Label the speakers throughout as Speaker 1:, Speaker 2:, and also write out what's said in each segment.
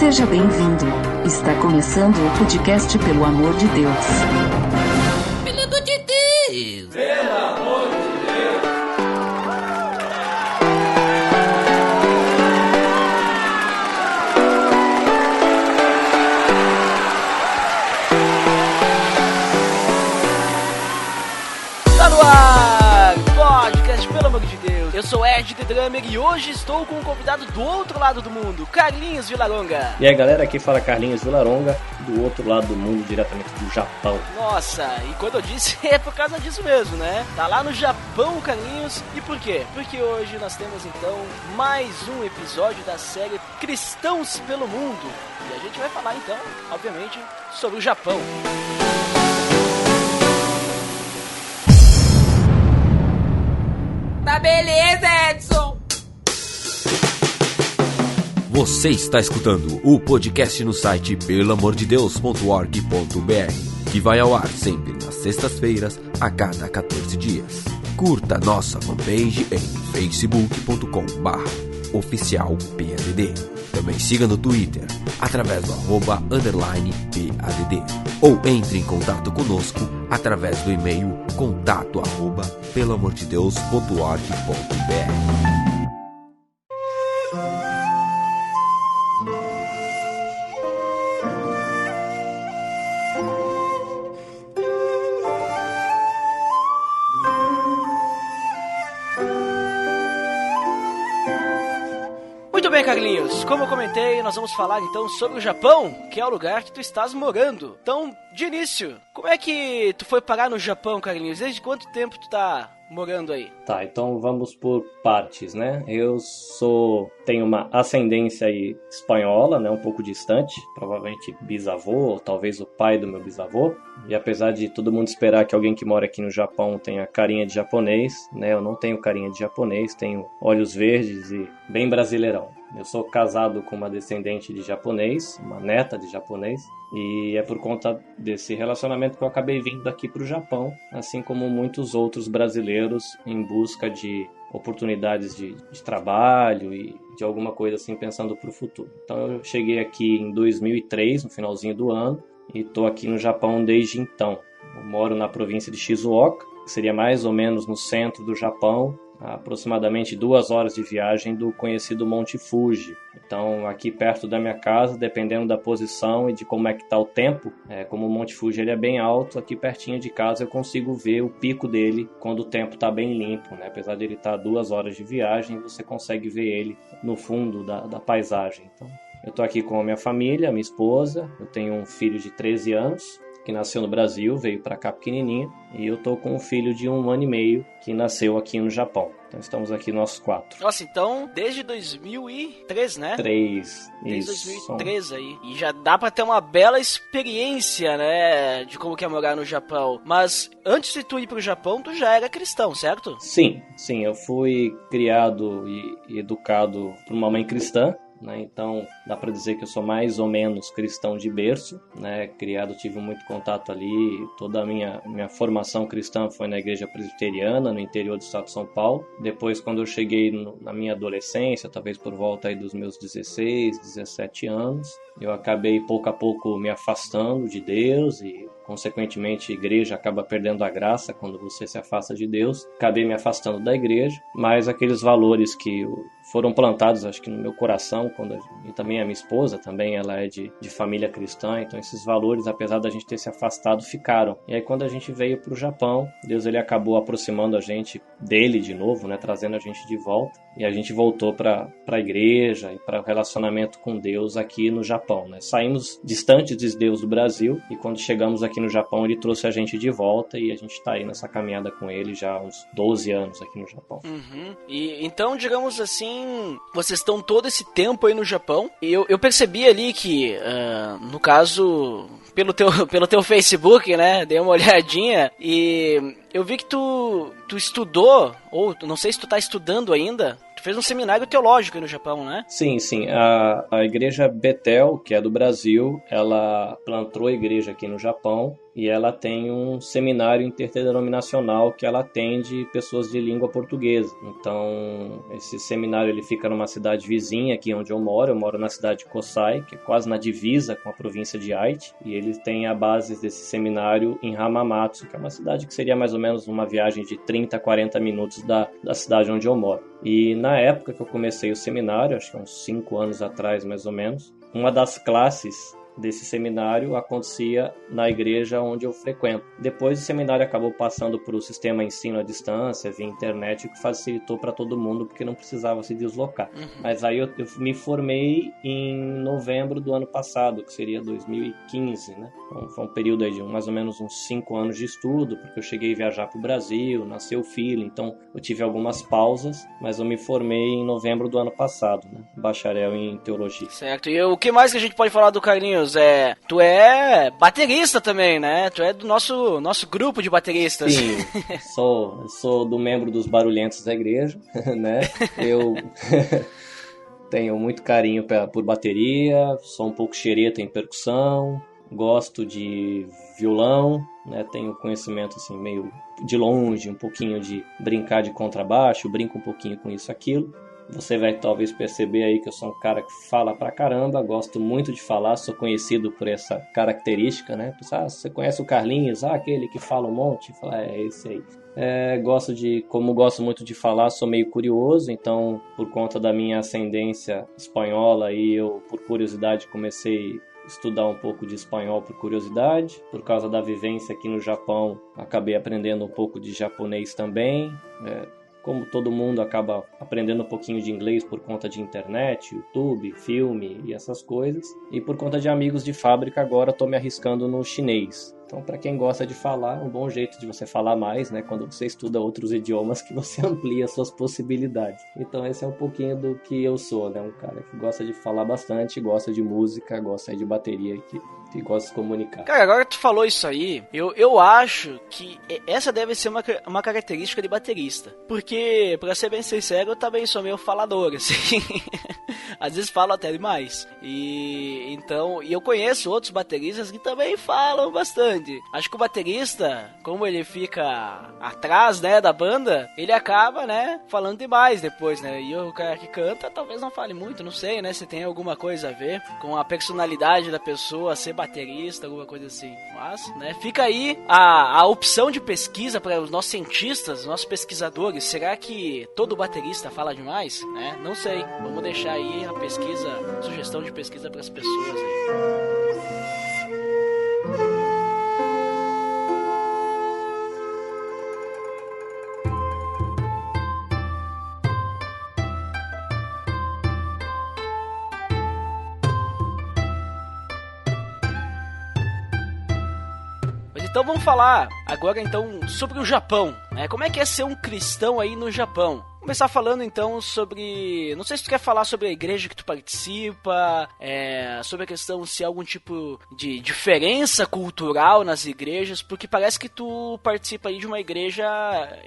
Speaker 1: Seja bem-vindo. Está começando o podcast Pelo Amor de Deus.
Speaker 2: Pelo amor de Deus!
Speaker 3: Pelo amor de Deus!
Speaker 2: Tá no ar! Podcast Pelo Amor de Deus! Eu sou Ed The Drummer e hoje estou com um convidado do outro lado do mundo, Carlinhos Villaronga.
Speaker 4: E aí galera, aqui fala Carlinhos Villaronga, do outro lado do mundo, diretamente do Japão.
Speaker 2: Nossa, e quando eu disse é por causa disso mesmo, né? Tá lá no Japão o Carlinhos. E por quê? Porque hoje nós temos então mais um episódio da série Cristãos pelo Mundo. E a gente vai falar então, obviamente, sobre o Japão.
Speaker 5: Tá beleza, Edson!
Speaker 6: Você está escutando o podcast no site pelamordedeus.org.br, que vai ao ar sempre nas sextas-feiras, a cada 14 dias. Curta nossa fanpage em facebook.com/oficialpadd. Também siga no Twitter, através do @_PADD. Ou entre em contato conosco através do e-mail contato@pelamordedeus.org.br.
Speaker 2: Muito bem, Carlinhos, como eu comentei, nós vamos falar então sobre o Japão, que é o lugar que tu estás morando. Então, de início, como é que tu foi parar no Japão, Carlinhos? Desde quanto tempo tu tá morando aí?
Speaker 4: Tá, então vamos por partes, né? Tenho uma ascendência aí espanhola, né? Um pouco distante, provavelmente bisavô, ou talvez o pai do meu bisavô. E apesar de todo mundo esperar que alguém que mora aqui no Japão tenha carinha de japonês, né? Eu não tenho carinha de japonês, tenho olhos verdes e bem brasileirão. Eu sou casado com uma descendente de japonês, uma neta de japonês, e é por conta desse relacionamento que eu acabei vindo aqui para o Japão, assim como muitos outros brasileiros em busca de oportunidades de trabalho e de alguma coisa assim pensando para o futuro. Então eu cheguei aqui em 2003, no finalzinho do ano, e estou aqui no Japão desde então. Eu moro na província de Shizuoka, que seria mais ou menos no centro do Japão, a aproximadamente 2 horas de viagem do conhecido Monte Fuji. Então, aqui perto da minha casa, dependendo da posição e de como é que está o tempo, como o Monte Fuji ele é bem alto, aqui pertinho de casa eu consigo ver o pico dele quando o tempo está bem limpo, né? Apesar de ele estar a 2 horas de viagem, você consegue ver ele no fundo da paisagem. Então, eu estou aqui com a minha família, a minha esposa, eu tenho um filho de 13 anos, que nasceu no Brasil, veio para cá pequenininho, e eu tô com um filho de 1 ano e meio que nasceu aqui no Japão. Então estamos aqui nós 4.
Speaker 2: Nossa, então desde 2003, né?
Speaker 4: 3,
Speaker 2: Desde
Speaker 4: isso.
Speaker 2: 2003 aí. E já dá pra ter uma bela experiência, né? De como que é morar no Japão. Mas antes de tu ir pro Japão, tu já era cristão, certo?
Speaker 4: Sim, eu fui criado e educado por uma mãe cristã. Né? Então dá para dizer que eu sou mais ou menos cristão de berço, né? Tive muito contato ali, toda a minha formação cristã foi na igreja presbiteriana no interior do estado de São Paulo. Depois, quando eu cheguei na minha adolescência, talvez por volta aí dos meus 16, 17 anos, eu acabei pouco a pouco me afastando de Deus e consequentemente a igreja acaba perdendo a graça quando você se afasta de Deus. Acabei me afastando da igreja, mas aqueles valores que foram plantados, acho que no meu coração, e também a minha esposa, também ela é de família cristã, então esses valores, apesar da gente ter se afastado, ficaram. E aí quando a gente veio para o Japão, Deus ele acabou aproximando a gente dele de novo, né, trazendo a gente de volta, e a gente voltou para a igreja e para o relacionamento com Deus aqui no Japão, né? Saímos distantes de Deus do Brasil, e quando chegamos aqui no Japão, ele trouxe a gente de volta, e a gente está aí nessa caminhada com ele já há uns 12 anos aqui no Japão.
Speaker 2: Uhum. E então, digamos assim, vocês estão todo esse tempo aí no Japão, e eu percebi ali que, no caso, pelo teu Facebook, né, dei uma olhadinha, e eu vi que tu estudou, ou não sei se tu tá estudando ainda, tu fez um seminário teológico aí no Japão, né?
Speaker 4: Sim. A igreja Betel, que é do Brasil, ela plantou a igreja aqui no Japão, e ela tem um seminário interdenominacional que ela atende pessoas de língua portuguesa. Então, esse seminário ele fica numa cidade vizinha aqui onde eu moro na cidade de Kosai, que é quase na divisa com a província de Aichi, e eles têm a base desse seminário em Hamamatsu, que é uma cidade que seria mais ou menos uma viagem de 30 a 40 minutos da cidade onde eu moro. E na época que eu comecei o seminário, acho que uns 5 anos atrás mais ou menos, uma das classes desse seminário acontecia na igreja onde eu frequento. Depois o seminário acabou passando para o sistema ensino à distância, via internet, o que facilitou para todo mundo, porque não precisava se deslocar. Mas aí eu me formei em novembro do ano passado, que seria 2015, né? Então foi um período aí de mais ou menos uns 5 anos de estudo, porque eu cheguei a viajar para o Brasil, nasceu o filho, então eu tive algumas pausas, mas eu me formei em novembro do ano passado, né? Bacharel em teologia.
Speaker 2: Certo, e o que mais que a gente pode falar do Carlinhos? Tu é baterista também, né? Tu é do nosso grupo de bateristas.
Speaker 4: Sim, sou do membro dos barulhentos da igreja, né? Eu tenho muito carinho por bateria, sou um pouco xereta em percussão, gosto de violão, né? Tenho conhecimento assim meio de longe, um pouquinho de brincar de contrabaixo, brinco um pouquinho com isso, aquilo. Você vai talvez perceber aí que eu sou um cara que fala pra caramba, gosto muito de falar, sou conhecido por essa característica, né? Você conhece o Carlinhos? Aquele que fala um monte? É esse aí. Como gosto muito de falar, sou meio curioso, então por conta da minha ascendência espanhola, aí eu, por curiosidade, comecei a estudar um pouco de espanhol por curiosidade. Por causa da vivência aqui no Japão, acabei aprendendo um pouco de japonês também, como todo mundo acaba aprendendo um pouquinho de inglês por conta de internet, YouTube, filme e essas coisas. E por conta de amigos de fábrica, agora estou me arriscando no chinês. Então, para quem gosta de falar, um bom jeito de você falar mais, né? Quando você estuda outros idiomas, que você amplia suas possibilidades. Então, esse é um pouquinho do que eu sou, né? Um cara que gosta de falar bastante, gosta de música, gosta de bateria, que gosta de se comunicar.
Speaker 2: Cara, agora que tu falou isso aí, eu acho que essa deve ser uma característica de baterista. Porque, pra ser bem sincero, eu também sou meio falador, assim. Às vezes falo até demais. E eu conheço outros bateristas que também falam bastante. Acho que o baterista, como ele fica atrás, né, da banda, ele acaba, né, falando demais depois, né? E o cara que canta talvez não fale muito, não sei, né, se tem alguma coisa a ver com a personalidade da pessoa, ser baterista, alguma coisa assim. Mas, né, fica aí a opção de pesquisa para os nossos cientistas, nossos pesquisadores. Será que todo baterista fala demais? Né? Não sei. Vamos deixar aí a pesquisa, sugestão de pesquisa para as pessoas aí. Então vamos falar agora então sobre o Japão, né? Como é que é ser um cristão aí no Japão? Começar falando então sobre... Não sei se tu quer falar sobre a igreja que tu participa, sobre a questão se há algum tipo de diferença cultural nas igrejas, porque parece que tu participa aí de uma igreja,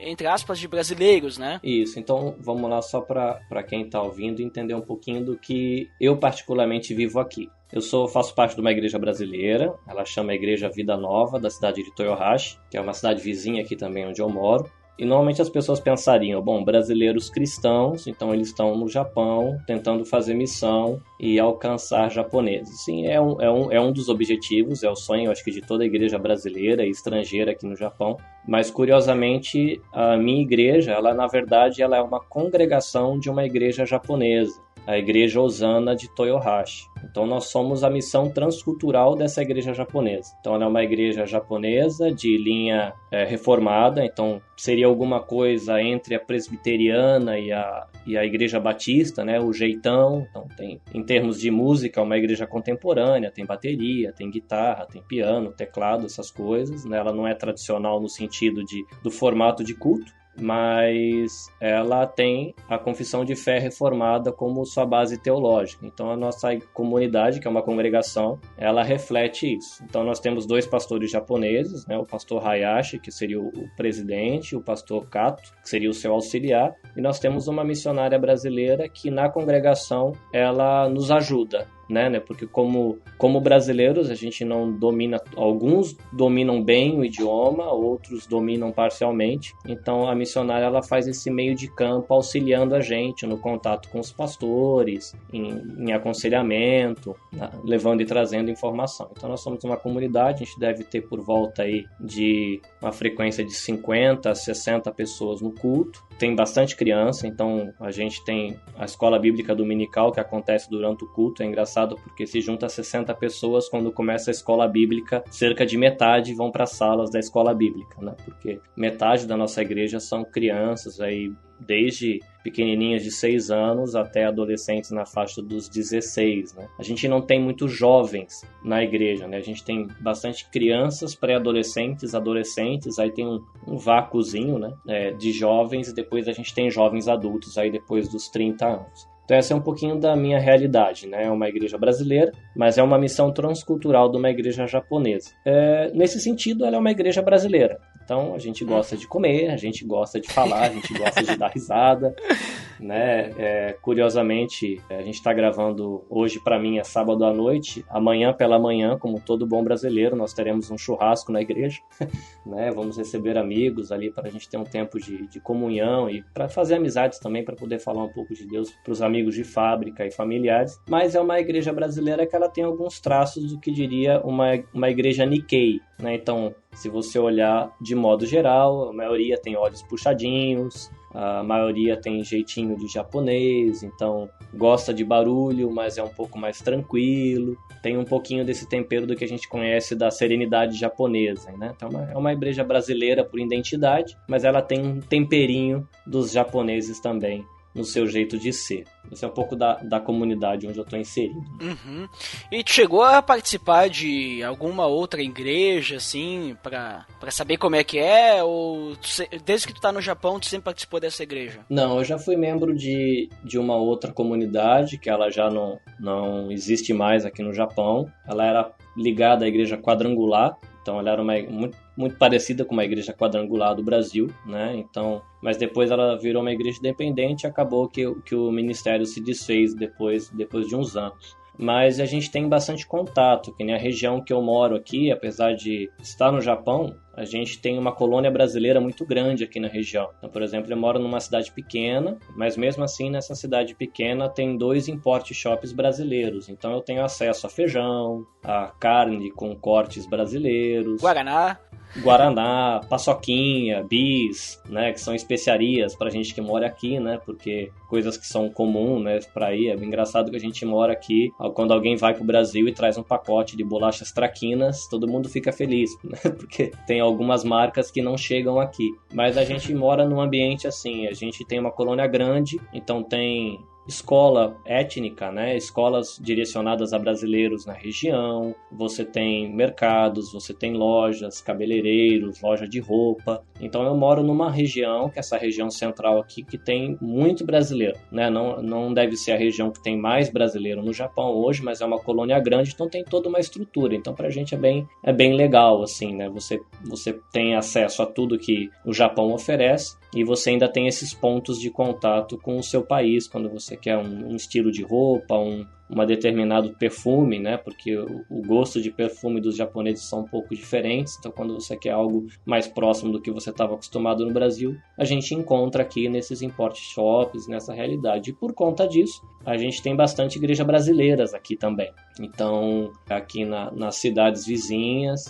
Speaker 2: entre aspas, de brasileiros, né?
Speaker 4: Isso, então vamos lá só para quem está ouvindo entender um pouquinho do que eu particularmente vivo aqui. Eu faço parte de uma igreja brasileira, ela chama a Igreja Vida Nova, da cidade de Toyohashi, que é uma cidade vizinha aqui também onde eu moro. E normalmente as pessoas pensariam, bom, brasileiros cristãos, então eles estão no Japão tentando fazer missão e alcançar japoneses. Sim, é um dos objetivos, é o sonho, acho que de toda a igreja brasileira e estrangeira aqui no Japão. Mas, curiosamente, a minha igreja, na verdade, ela é uma congregação de uma igreja japonesa, a Igreja Osana de Toyohashi. Então nós somos a missão transcultural dessa igreja japonesa. Então ela é uma igreja japonesa de linha reformada, então seria alguma coisa entre a presbiteriana e a igreja batista, né? O jeitão. Então tem, em termos de música, uma igreja contemporânea, tem bateria, tem guitarra, tem piano, teclado, essas coisas, né? Ela não é tradicional no sentido do formato de culto, mas ela tem a confissão de fé reformada como sua base teológica. Então a nossa comunidade, que é uma congregação, ela reflete isso. Então nós temos 2 pastores japoneses, né? O pastor Hayashi, que seria o presidente, o pastor Kato, que seria o seu auxiliar, e nós temos uma missionária brasileira que na congregação ela nos ajuda né? Porque como brasileiros a gente não domina, alguns dominam bem o idioma, outros dominam parcialmente. Então a missionária ela faz esse meio de campo auxiliando a gente no contato com os pastores, em aconselhamento, né? Levando e trazendo informação. Então nós somos uma comunidade, a gente deve ter por volta aí de uma frequência de 50 a 60 pessoas no culto. Tem bastante criança, então a gente tem a escola bíblica dominical que acontece durante o culto. É engraçado porque se junta 60 pessoas, quando começa a escola bíblica, cerca de metade vão para as salas da escola bíblica, né? Porque metade da nossa igreja são crianças, aí desde pequenininhas de 6 anos até adolescentes na faixa dos 16, né? A gente não tem muitos jovens na igreja, né? A gente tem bastante crianças, pré-adolescentes, adolescentes, aí tem um vácuozinho, né? De jovens, e depois a gente tem jovens adultos aí depois dos 30 anos. Então essa é um pouquinho da minha realidade, né? É uma igreja brasileira, mas é uma missão transcultural de uma igreja japonesa. Nesse sentido, ela é uma igreja brasileira. Então a gente gosta de comer, a gente gosta de falar, a gente gosta de dar risada, né? Curiosamente, a gente está gravando hoje, para mim é sábado à noite. Amanhã pela manhã, como todo bom brasileiro, nós teremos um churrasco na igreja, né? Vamos receber amigos ali para a gente ter um tempo de comunhão e para fazer amizades também, para poder falar um pouco de Deus para os amigos de fábrica e familiares. Mas é uma igreja brasileira que ela tem alguns traços do que diria uma igreja Nikkei, né? Então, se você olhar de modo geral, a maioria tem olhos puxadinhos, a maioria tem jeitinho de japonês, então gosta de barulho, mas é um pouco mais tranquilo. Tem um pouquinho desse tempero do que a gente conhece da serenidade japonesa, né? Então é uma igreja brasileira por identidade, mas ela tem um temperinho dos japoneses também no seu jeito de ser. Esse é um pouco da comunidade onde eu estou inserido.
Speaker 2: Uhum. E tu chegou a participar de alguma outra igreja, assim, pra saber como é que é? Ou desde que tu tá no Japão, tu sempre participou dessa igreja?
Speaker 4: Não, eu já fui membro de uma outra comunidade, que ela já não existe mais aqui no Japão. Ela era ligada à igreja quadrangular, então ela era muito parecida com uma igreja quadrangular do Brasil, né? Então, mas depois ela virou uma igreja independente e acabou que o ministério se desfez depois de uns anos. Mas a gente tem bastante contato, que nem a região que eu moro aqui, apesar de estar no Japão, a gente tem uma colônia brasileira muito grande aqui na região. Então, por exemplo, eu moro numa cidade pequena, mas mesmo assim nessa cidade pequena tem 2 import shops brasileiros. Então eu tenho acesso a feijão, a carne com cortes brasileiros, Guaraná, paçoquinha, bis, né, que são especiarias pra gente que mora aqui, né, porque coisas que são comuns, né, pra ir. É bem engraçado que a gente mora aqui, quando alguém vai pro Brasil e traz um pacote de bolachas traquinas, todo mundo fica feliz, né, porque tem algumas marcas que não chegam aqui. Mas a gente mora num ambiente assim, a gente tem uma colônia grande, então tem escola étnica, né? Escolas direcionadas a brasileiros na região, você tem mercados, você tem lojas, cabeleireiros, loja de roupa. Então eu moro numa região, que é essa região central aqui, que tem muito brasileiro, né? Não deve ser a região que tem mais brasileiro no Japão hoje, mas é uma colônia grande, então tem toda uma estrutura. Então pra gente é bem legal, assim, né? Você tem acesso a tudo que o Japão oferece e você ainda tem esses pontos de contato com o seu país, quando você quer um estilo de roupa, uma determinado perfume, né? Porque o gosto de perfume dos japoneses são um pouco diferentes. Então, quando você quer algo mais próximo do que você estava acostumado no Brasil, a gente encontra aqui nesses import shops, nessa realidade. E por conta disso, a gente tem bastante igrejas brasileiras aqui também. Então, aqui nas cidades vizinhas,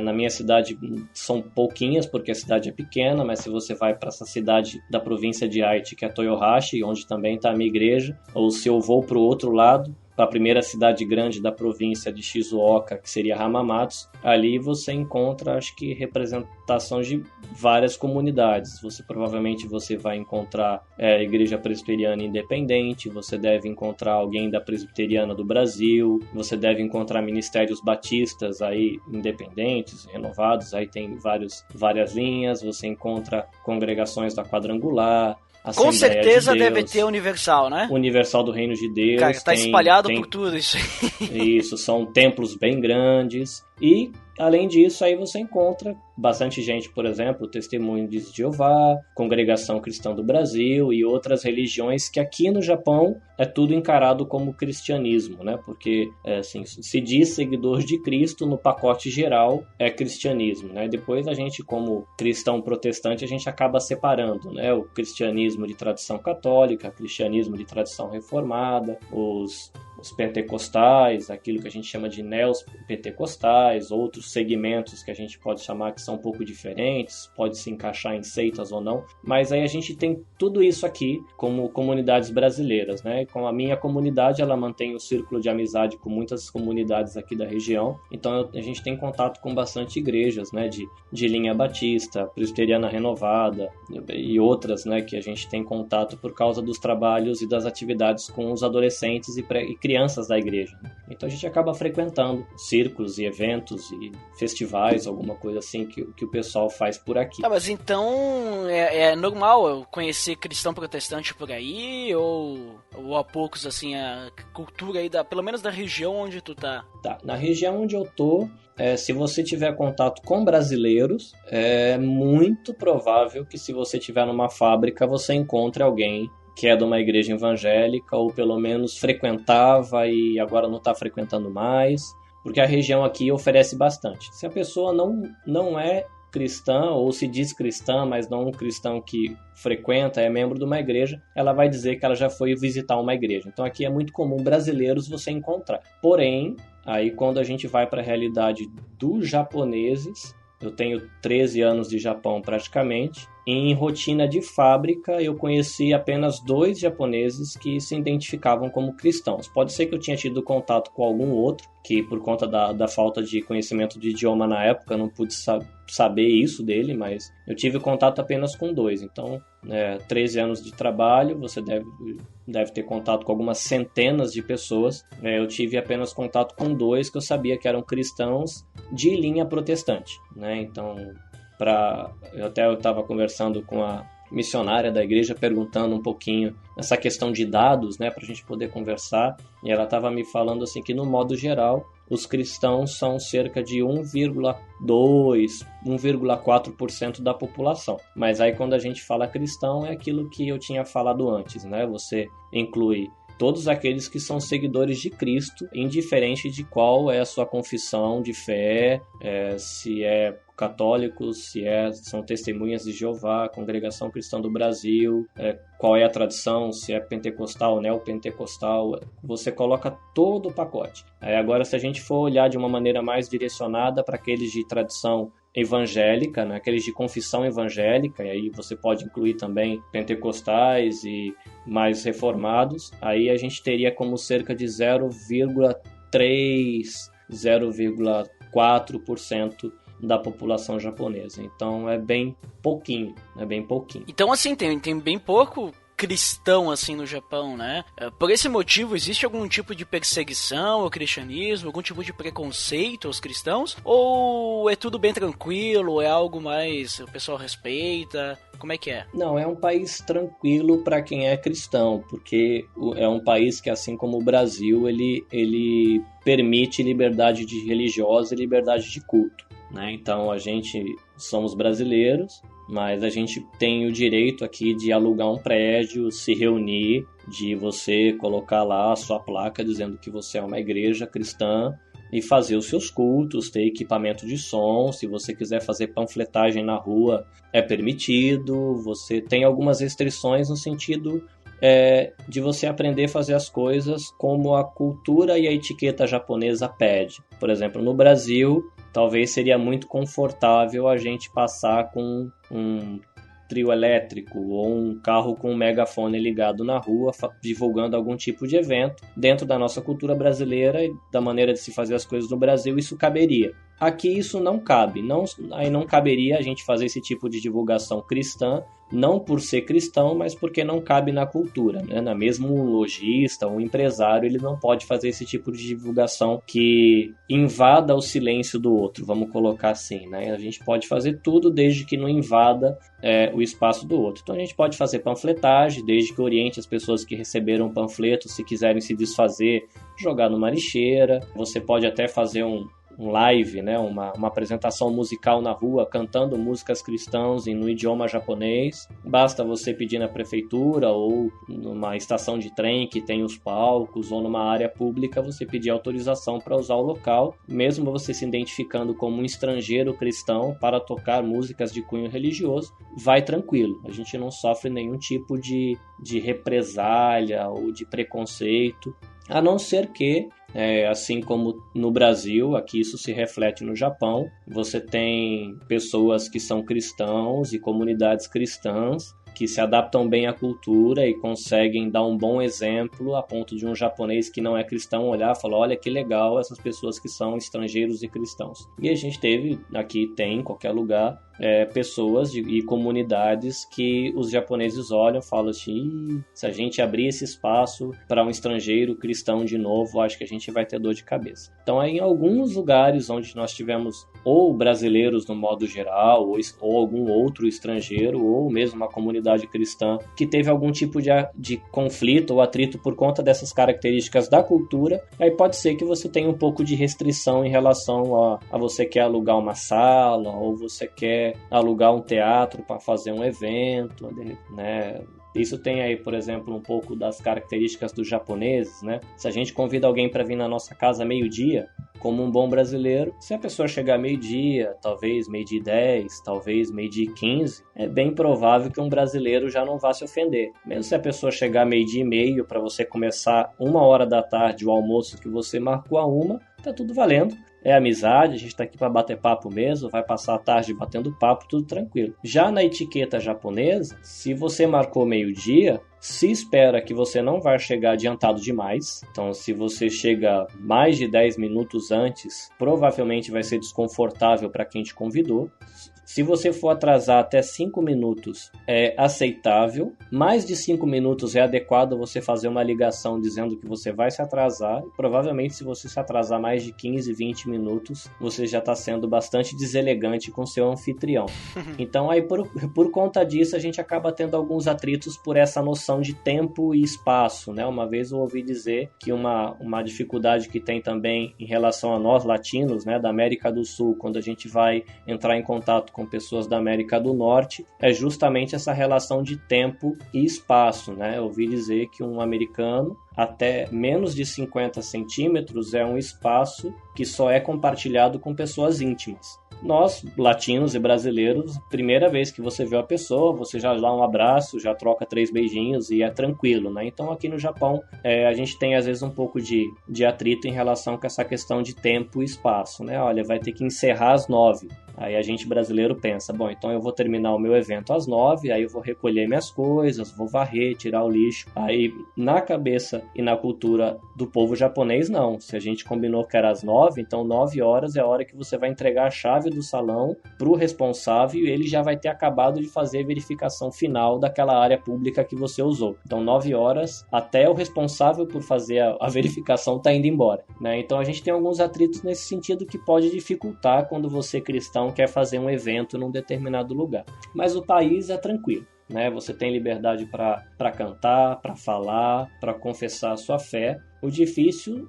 Speaker 4: na minha cidade são pouquinhas, porque a cidade é pequena, mas se você vai para essa cidade da província de Aichi, que é Toyohashi, onde também está a minha igreja, ou se eu vou para o outro lado, para a primeira cidade grande da província de Shizuoka, que seria Hamamatsu, ali você encontra, acho que, representações de várias comunidades. Provavelmente você vai encontrar a Igreja Presbiteriana Independente, você deve encontrar alguém da Presbiteriana do Brasil, você deve encontrar ministérios batistas aí independentes, renovados, aí tem várias linhas, você encontra congregações da Quadrangular,
Speaker 2: com certeza de deve ter Universal, né?
Speaker 4: Universal do Reino de Deus.
Speaker 2: Cara, tá espalhado por tudo isso aí.
Speaker 4: Isso, são templos bem grandes. E, além disso, aí você encontra bastante gente, por exemplo, Testemunho de Jeová, Congregação Cristã do Brasil e outras religiões que aqui no Japão é tudo encarado como cristianismo, né? Porque assim, se diz seguidor de Cristo, no pacote geral é cristianismo, né? Depois a gente, como cristão protestante, a gente acaba separando, né? O cristianismo de tradição católica, o cristianismo de tradição reformada, os pentecostais, aquilo que a gente chama de neopentecostais, outros segmentos que a gente pode chamar que são um pouco diferentes, pode se encaixar em seitas ou não, mas aí a gente tem tudo isso aqui como comunidades brasileiras, né? Com a minha comunidade, ela mantém um círculo de amizade com muitas comunidades aqui da região, então a gente tem contato com bastante igrejas, né? De linha batista, presbiteriana renovada e outras, né? Que a gente tem contato por causa dos trabalhos e das atividades com os adolescentes e crianças da igreja. Então a gente acaba frequentando círculos e eventos e festivais, alguma coisa assim que o pessoal faz por aqui.
Speaker 2: Tá, mas então é normal eu conhecer cristão protestante por aí ou a poucos assim a cultura aí pelo menos da região onde tu tá?
Speaker 4: Tá, na região onde eu tô, se você tiver contato com brasileiros, é muito provável que se você estiver numa fábrica você encontre alguém que é de uma igreja evangélica ou pelo menos frequentava e agora não está frequentando mais, porque a região aqui oferece bastante. Se a pessoa não é cristã ou se diz cristã, mas não um cristão que frequenta, é membro de uma igreja, ela vai dizer que ela já foi visitar uma igreja. Então aqui é muito comum brasileiros você encontrar. Porém, aí quando a gente vai para a realidade dos japoneses, eu tenho 13 anos de Japão praticamente, em rotina de fábrica eu conheci apenas 2 japoneses que se identificavam como cristãos. Pode ser que eu tinha tido contato com algum outro, que por conta da falta de conhecimento de idioma na época eu não pude saber isso dele, mas eu tive contato apenas com 2. Então, 13 anos de trabalho, você deve ter contato com algumas centenas de pessoas. Eu tive apenas contato com 2 que eu sabia que eram cristãos de linha protestante, né? Então, eu estava conversando com a missionária da igreja, perguntando um pouquinho essa questão de dados, né, para a gente poder conversar, e ela estava me falando assim que no modo geral os cristãos são cerca de 1,2, 1,4% da população. Mas aí quando a gente fala cristão é aquilo que eu tinha falado antes, né? Você inclui todos aqueles que são seguidores de Cristo, indiferente de qual é a sua confissão de fé, se é católicos, se são testemunhas de Jeová, Congregação Cristã do Brasil, qual é a tradição, se é pentecostal, neopentecostal, você coloca todo o pacote. Aí agora, se a gente for olhar de uma maneira mais direcionada para aqueles de tradição evangélica, né, aqueles de confissão evangélica, e aí você pode incluir também pentecostais e mais reformados, aí a gente teria como cerca de 0,3, 0,4% da população japonesa. Então é bem pouquinho, Então assim, tem bem pouco cristão assim no Japão, né? Por esse motivo, existe algum tipo de perseguição ao cristianismo, algum tipo de preconceito aos cristãos? Ou é tudo bem tranquilo, é algo mais o pessoal respeita? Como é que é? Não, é um país tranquilo para quem é cristão, porque é um país que, assim como o Brasil, ele permite liberdade religiosa e liberdade de culto, né? Então a gente somos brasileiros, mas a gente tem o direito aqui de alugar um prédio, se reunir, de você colocar lá a sua placa dizendo que você é uma igreja cristã e fazer os seus cultos, ter equipamento de som. Se você quiser fazer panfletagem na rua, é permitido. Você tem algumas restrições no sentido de você aprender a fazer as coisas como a cultura e a etiqueta japonesa pede. Por exemplo, no Brasil, talvez seria muito confortável a gente passar com um trio elétrico ou um carro com um megafone ligado na rua, divulgando algum tipo de evento. Dentro da nossa cultura brasileira e da maneira de se fazer as coisas no Brasil, isso caberia. Aqui isso não cabe. Aí não caberia a gente fazer esse tipo de divulgação cristã, não por ser cristão, mas porque não cabe na cultura, né? Mesmo um lojista, um empresário, ele não pode fazer esse tipo de divulgação que invada o silêncio do outro, vamos colocar assim, né? A gente pode fazer tudo desde que não invada o espaço do outro. Então a gente pode fazer panfletagem, desde que oriente as pessoas que receberam o panfleto, se quiserem se desfazer, jogar numa lixeira. Você pode até fazer um live, né, uma apresentação musical na rua, cantando músicas cristãs no idioma japonês. Basta você pedir na prefeitura ou numa estação de trem que tem os palcos ou numa área pública, você pedir autorização para usar o local, mesmo você se identificando como um estrangeiro cristão para tocar músicas de cunho religioso, vai tranquilo. A gente não sofre nenhum tipo de represália ou de preconceito, a não ser que, assim como no Brasil, aqui isso se reflete no Japão, você tem pessoas que são cristãos e comunidades cristãs que se adaptam bem à cultura e conseguem dar um bom exemplo a ponto de um japonês que não é cristão olhar e falar, olha que legal essas pessoas que são estrangeiros e cristãos. E a gente tem em qualquer lugar, pessoas e comunidades que os japoneses olham e falam assim, se a gente abrir esse espaço para um estrangeiro cristão de novo, acho que a gente vai ter dor de cabeça. Então, em alguns lugares onde nós tivemos ou brasileiros no modo geral, ou algum outro estrangeiro, ou mesmo uma comunidade cristã que teve algum tipo de conflito ou atrito por conta dessas características da cultura, aí pode ser que você tenha um pouco de restrição em relação a você quer alugar uma sala, ou você quer alugar um teatro para fazer um evento, né? Isso tem aí, por exemplo, um pouco das características dos japoneses, né? Se a gente convida alguém para vir na nossa casa meio-dia, como um bom brasileiro, se a pessoa chegar meio-dia, talvez meio-dia e 10, talvez meio-dia e 15, é bem provável que um brasileiro já não vá se ofender. Mesmo se a pessoa chegar meio-dia e meio para você começar 1h da tarde o almoço que você marcou a 1, tá tudo valendo. É amizade, a gente tá aqui para bater papo mesmo, vai passar a tarde batendo papo, tudo tranquilo. Já na etiqueta japonesa, se você marcou meio-dia, se espera que você não vai chegar adiantado demais. Então, se você chega mais de 10 minutos antes, provavelmente vai ser desconfortável para quem te convidou. Se você for atrasar até 5 minutos, é aceitável. Mais de 5 minutos é adequado você fazer uma ligação dizendo que você vai se atrasar. E provavelmente, se você se atrasar mais de 15, 20 minutos, você já está sendo bastante deselegante com seu anfitrião. Então, aí por conta disso, a gente acaba tendo alguns atritos por essa noção de tempo e espaço, né? Uma vez eu ouvi dizer que uma dificuldade que tem também em relação a nós latinos, né, da América do Sul, quando a gente vai entrar em contato com pessoas da América do Norte, é justamente essa relação de tempo e espaço, né? Eu ouvi dizer que um americano até menos de 50 centímetros é um espaço que só é compartilhado com pessoas íntimas. Nós, latinos e brasileiros, primeira vez que você vê a pessoa, você já dá um abraço, já troca 3 beijinhos e é tranquilo, né? Então aqui no Japão a gente tem às vezes um pouco de atrito em relação com essa questão de tempo e espaço, né? Olha, vai ter que encerrar às 9. Aí a gente brasileiro pensa, bom, então eu vou terminar o meu evento às 9, aí eu vou recolher minhas coisas, vou varrer, tirar o lixo. Aí na cabeça e na cultura do povo japonês, não. Se a gente combinou que era às 9, então 9 horas é a hora que você vai entregar a chave do salão para o responsável e ele já vai ter acabado de fazer a verificação final daquela área pública que você usou. Então 9 horas até o responsável por fazer a verificação está indo embora, né? Então a gente tem alguns atritos nesse sentido que pode dificultar quando você cristão quer fazer um evento num determinado lugar. Mas o país é tranquilo, né? Você tem liberdade para cantar, para falar, para confessar a sua fé. O difícil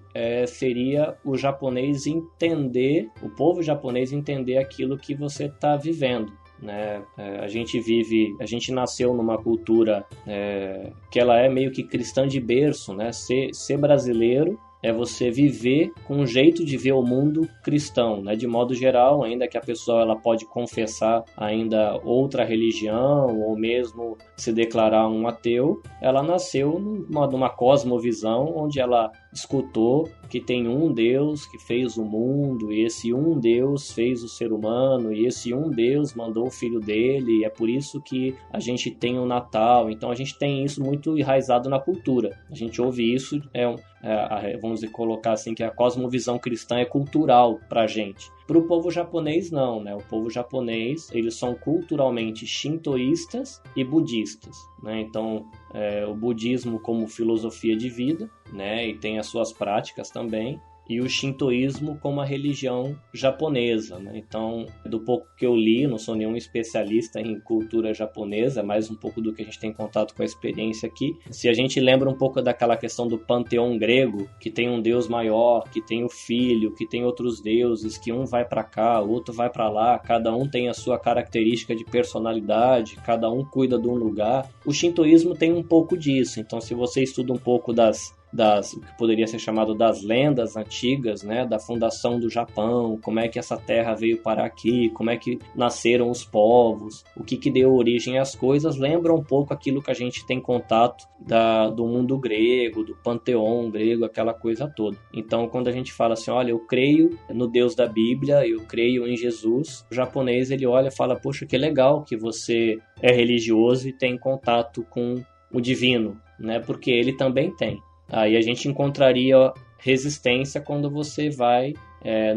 Speaker 4: seria o japonês entender, o povo japonês entender aquilo que você está vivendo, né? A gente nasceu numa cultura que ela é meio que cristã de berço, né? Ser brasileiro é você viver com um jeito de ver o mundo cristão, né? De modo geral, ainda que a pessoa ela pode confessar ainda outra religião ou mesmo se declarar um ateu, ela nasceu numa cosmovisão onde ela escutou que tem um Deus que fez o mundo, e esse um Deus fez o ser humano, e esse um Deus mandou o filho dele, e é por isso que a gente tem o Natal. Então a gente tem isso muito enraizado na cultura. A gente ouve isso, vamos colocar assim, que a cosmovisão cristã é cultural pra gente. Para o povo japonês, não, né? O povo japonês, eles são culturalmente shintoístas e budistas, né? Então, o budismo como filosofia de vida, né? E tem as suas práticas também. e o shintoísmo como a religião japonesa, né? Então, do pouco que eu li, não sou nenhum especialista em cultura japonesa, mais um pouco do que a gente tem contato com a experiência aqui. Se a gente lembra um pouco daquela questão do panteão grego, que tem um deus maior, que tem o filho, que tem outros deuses, que um vai para cá, o outro vai para lá, cada um tem a sua característica de personalidade, cada um cuida de um lugar. O shintoísmo tem um pouco disso. Então, se você estuda um pouco o que poderia ser chamado das lendas antigas, né, da fundação do Japão, como é que essa terra veio parar aqui, como é que nasceram os povos, o que deu origem às coisas, lembra um pouco aquilo que a gente tem contato do mundo grego, do panteão grego, aquela coisa toda. Então, quando a gente fala assim, olha, eu creio no Deus da Bíblia, eu creio em Jesus, o japonês ele olha e fala, poxa, que legal que você é religioso e tem contato com o divino, né, porque ele também tem. Aí a gente encontraria resistência quando você vai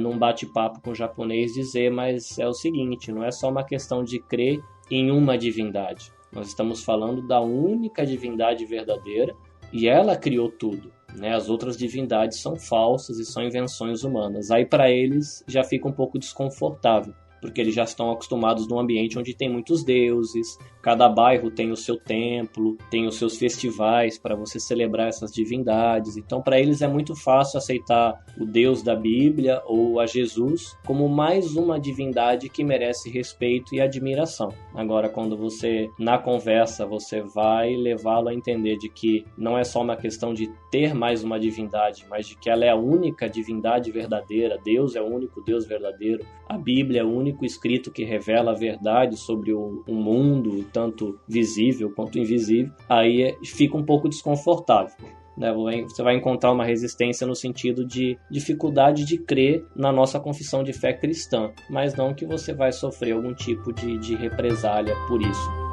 Speaker 4: num bate-papo com o japonês dizer, mas é o seguinte, não é só uma questão de crer em uma divindade. Nós estamos falando da única divindade verdadeira e ela criou tudo, né? As outras divindades são falsas e são invenções humanas. Aí para eles já fica um pouco desconfortável, porque eles já estão acostumados num ambiente onde tem muitos deuses, cada bairro tem o seu templo, tem os seus festivais para você celebrar essas divindades. Então, para eles é muito fácil aceitar o Deus da Bíblia ou a Jesus como mais uma divindade que merece respeito e admiração. Agora, quando você, na conversa, você vai levá-lo a entender de que não é só uma questão de ter mais uma divindade, mas de que ela é a única divindade verdadeira, Deus é o único Deus verdadeiro, a Bíblia é o único escrito que revela a verdade sobre o mundo, tanto visível quanto invisível, aí fica um pouco desconfortável, né? Você vai encontrar uma resistência no sentido de dificuldade de crer na nossa confissão de fé cristã, mas não que você vai sofrer algum tipo de represália por isso.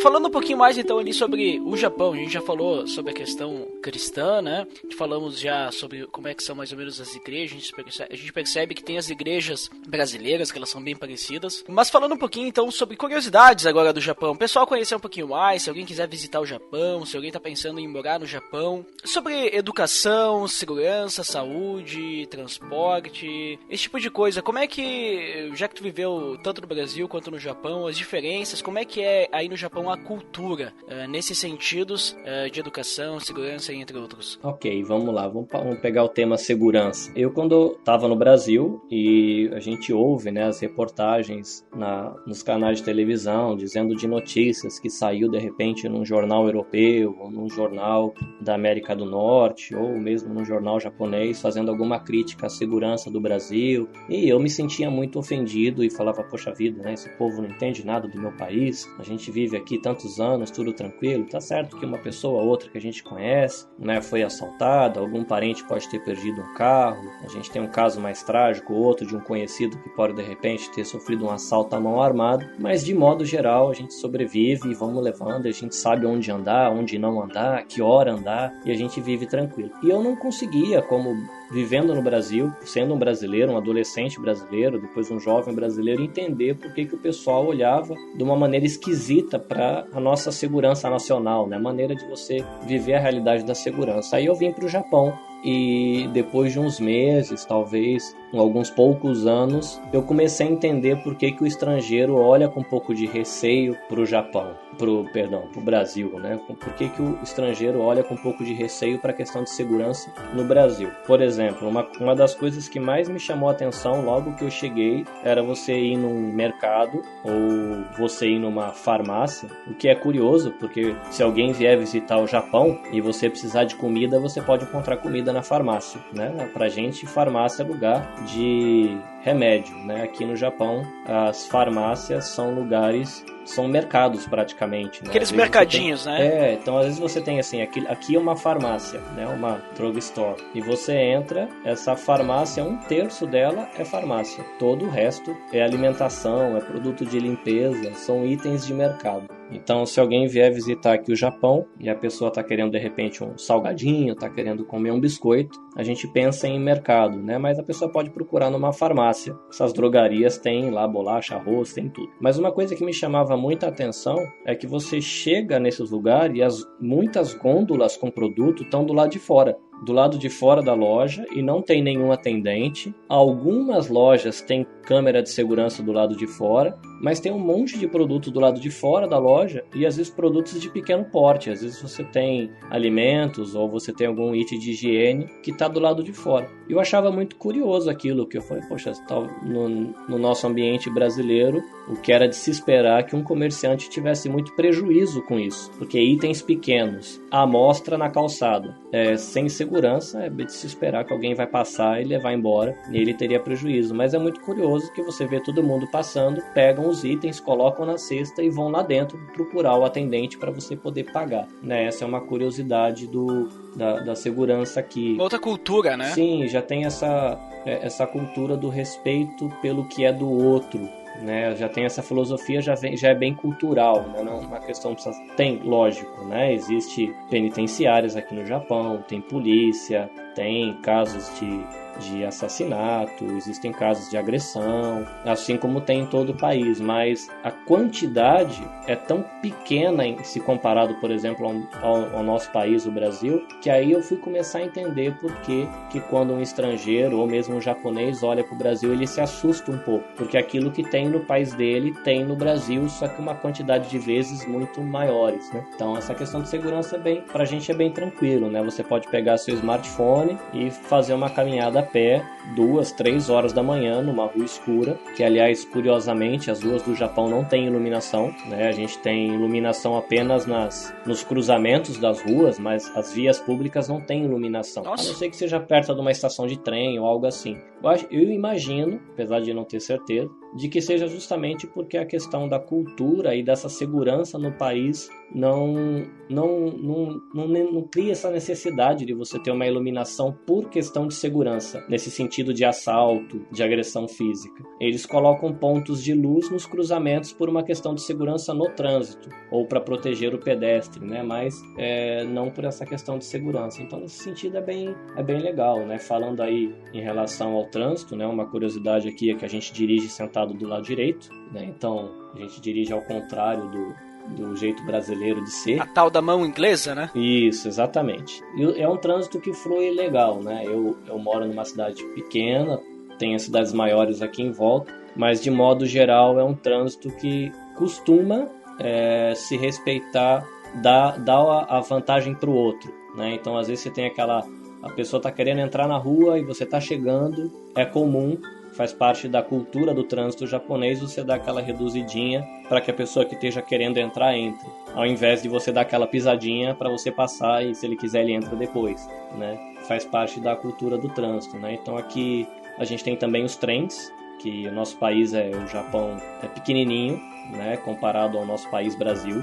Speaker 2: Falando um pouquinho mais então ali sobre o Japão, a gente já falou sobre a questão cristã, né? Falamos já sobre como é que são mais ou menos as igrejas, a gente percebe que tem as igrejas brasileiras, que elas são bem parecidas. Mas falando um pouquinho então sobre curiosidades agora do Japão, o pessoal conhecer um pouquinho mais, se alguém quiser visitar o Japão, se alguém tá pensando em morar no Japão, sobre educação, segurança, saúde, transporte, esse tipo de coisa. Como é que, já que tu viveu tanto no Brasil quanto no Japão, as diferenças, como é que é aí no Japão a cultura, nesses sentidos de educação, segurança, entre outros?
Speaker 4: Ok, vamos lá, vamos pegar o tema segurança. Eu, quando estava no Brasil, e a gente ouve, né, as reportagens nos canais de televisão, dizendo de notícias que saiu de repente num jornal europeu, ou num jornal da América do Norte, ou mesmo num jornal japonês, fazendo alguma crítica à segurança do Brasil, e eu me sentia muito ofendido e falava, poxa vida, né, esse povo não entende nada do meu país, a gente vive aqui tantos anos, tudo tranquilo. Tá certo que uma pessoa ou outra que a gente conhece, né, foi assaltada, algum parente pode ter perdido um carro, a gente tem um caso mais trágico, outro de um conhecido que pode de repente ter sofrido um assalto à mão armada, mas de modo geral a gente sobrevive e vamos levando, a gente sabe onde andar, onde não andar, que hora andar, e a gente vive tranquilo. E eu não conseguia, como vivendo no Brasil, sendo um brasileiro, um adolescente brasileiro, depois um jovem brasileiro, entender por que o pessoal olhava de uma maneira esquisita para a nossa segurança nacional, né? A maneira de você viver a realidade da segurança. Aí eu vim para o Japão e depois de uns meses, talvez alguns poucos anos, eu comecei a entender por que o estrangeiro olha com um pouco de receio para o Japão, pro Brasil, né? Por que o estrangeiro olha com um pouco de receio para a questão de segurança no Brasil? Por exemplo, uma das coisas que mais me chamou a atenção logo que eu cheguei era você ir num mercado ou você ir numa farmácia, o que é curioso, porque se alguém vier visitar o Japão e você precisar de comida, você pode encontrar comida na farmácia, né? Pra gente, farmácia é lugar de remédio, né? Aqui no Japão, as farmácias são lugares, são mercados praticamente, né?
Speaker 2: Aqueles mercadinhos, né?
Speaker 4: Então às vezes você tem assim, aqui é uma farmácia, né? Uma drugstore, e você entra, essa farmácia, 1/3 dela é farmácia, todo o resto é alimentação, é produto de limpeza, são itens de mercado. Então, se alguém vier visitar aqui o Japão e a pessoa está querendo, de repente, um salgadinho, está querendo comer um biscoito, a gente pensa em mercado, né? Mas a pessoa pode procurar numa farmácia. farmácia, essas drogarias têm lá bolacha, arroz, tem tudo. Mas uma coisa que me chamava muita atenção é que você chega nesses lugares e muitas gôndolas com produto estão do lado de fora. Do lado de fora da loja e não tem nenhum atendente. Algumas lojas têm câmera de segurança do lado de fora, mas tem um monte de produto do lado de fora da loja e às vezes produtos de pequeno porte. Às vezes você tem alimentos ou você tem algum item de higiene que está do lado de fora. Eu achava muito curioso aquilo, que eu falei, poxa, no nosso ambiente brasileiro, o que era de se esperar que um comerciante tivesse muito prejuízo com isso, porque itens pequenos, à mostra na calçada, sem segurança, é de se esperar que alguém vai passar e levar embora, e ele teria prejuízo. Mas é muito curioso que você vê todo mundo passando, pegam os itens, colocam na cesta e vão lá dentro procurar o atendente para você poder pagar, né? Essa é uma curiosidade da segurança aqui.
Speaker 2: Outra cultura, né?
Speaker 4: Sim, já tem essa cultura do respeito pelo que é do outro, né? Já tem essa filosofia, já é bem cultural, né? Não é uma questão que tem, lógico, né? Existe penitenciárias aqui no Japão, tem polícia, tem casos de assassinato, existem casos de agressão, assim como tem em todo o país, mas a quantidade é tão pequena se comparado, por exemplo, ao nosso país, o Brasil, que aí eu fui começar a entender por que quando um estrangeiro ou mesmo um japonês olha para o Brasil, ele se assusta um pouco, porque aquilo que tem no país dele tem no Brasil, só que uma quantidade de vezes muito maiores, né? Então essa questão de segurança pra gente é bem tranquilo, né? Você pode pegar seu smartphone e fazer uma caminhada a pé 2-3 horas da manhã numa rua escura, que aliás, curiosamente, as ruas do Japão não têm iluminação, né? A gente tem iluminação apenas nos cruzamentos das ruas, mas as vias públicas não têm iluminação.
Speaker 2: Nossa.
Speaker 4: A não ser que seja perto de uma estação de trem ou algo assim. Eu imagino, apesar de não ter certeza, de que seja justamente porque a questão da cultura e dessa segurança no país não cria essa necessidade de você ter uma iluminação por questão de segurança, nesse sentido de assalto, de agressão física. Eles colocam pontos de luz nos cruzamentos por uma questão de segurança no trânsito, ou para proteger o pedestre, né? Mas não por essa questão de segurança. Então, nesse sentido, é bem legal, né? Falando aí em relação ao trânsito, né? Uma curiosidade aqui é que a gente dirige sentado do lado direito, né? Então a gente dirige ao contrário do jeito brasileiro de ser.
Speaker 2: A tal da mão inglesa, né?
Speaker 4: Isso, exatamente. E é um trânsito que flui legal, né? Eu moro numa cidade pequena, tem as cidades maiores aqui em volta, mas de modo geral é um trânsito que costuma se respeitar, dar a vantagem para o outro, né? Então às vezes você tem a pessoa está querendo entrar na rua e você está chegando, é comum, faz parte da cultura do trânsito japonês, você dá aquela reduzidinha para que a pessoa que esteja querendo entrar entre, ao invés de você dar aquela pisadinha para você passar e se ele quiser ele entra depois, né? Faz parte da cultura do trânsito, né? Então aqui a gente tem também os trens, que o nosso país o Japão é pequenininho, né, comparado ao nosso país Brasil.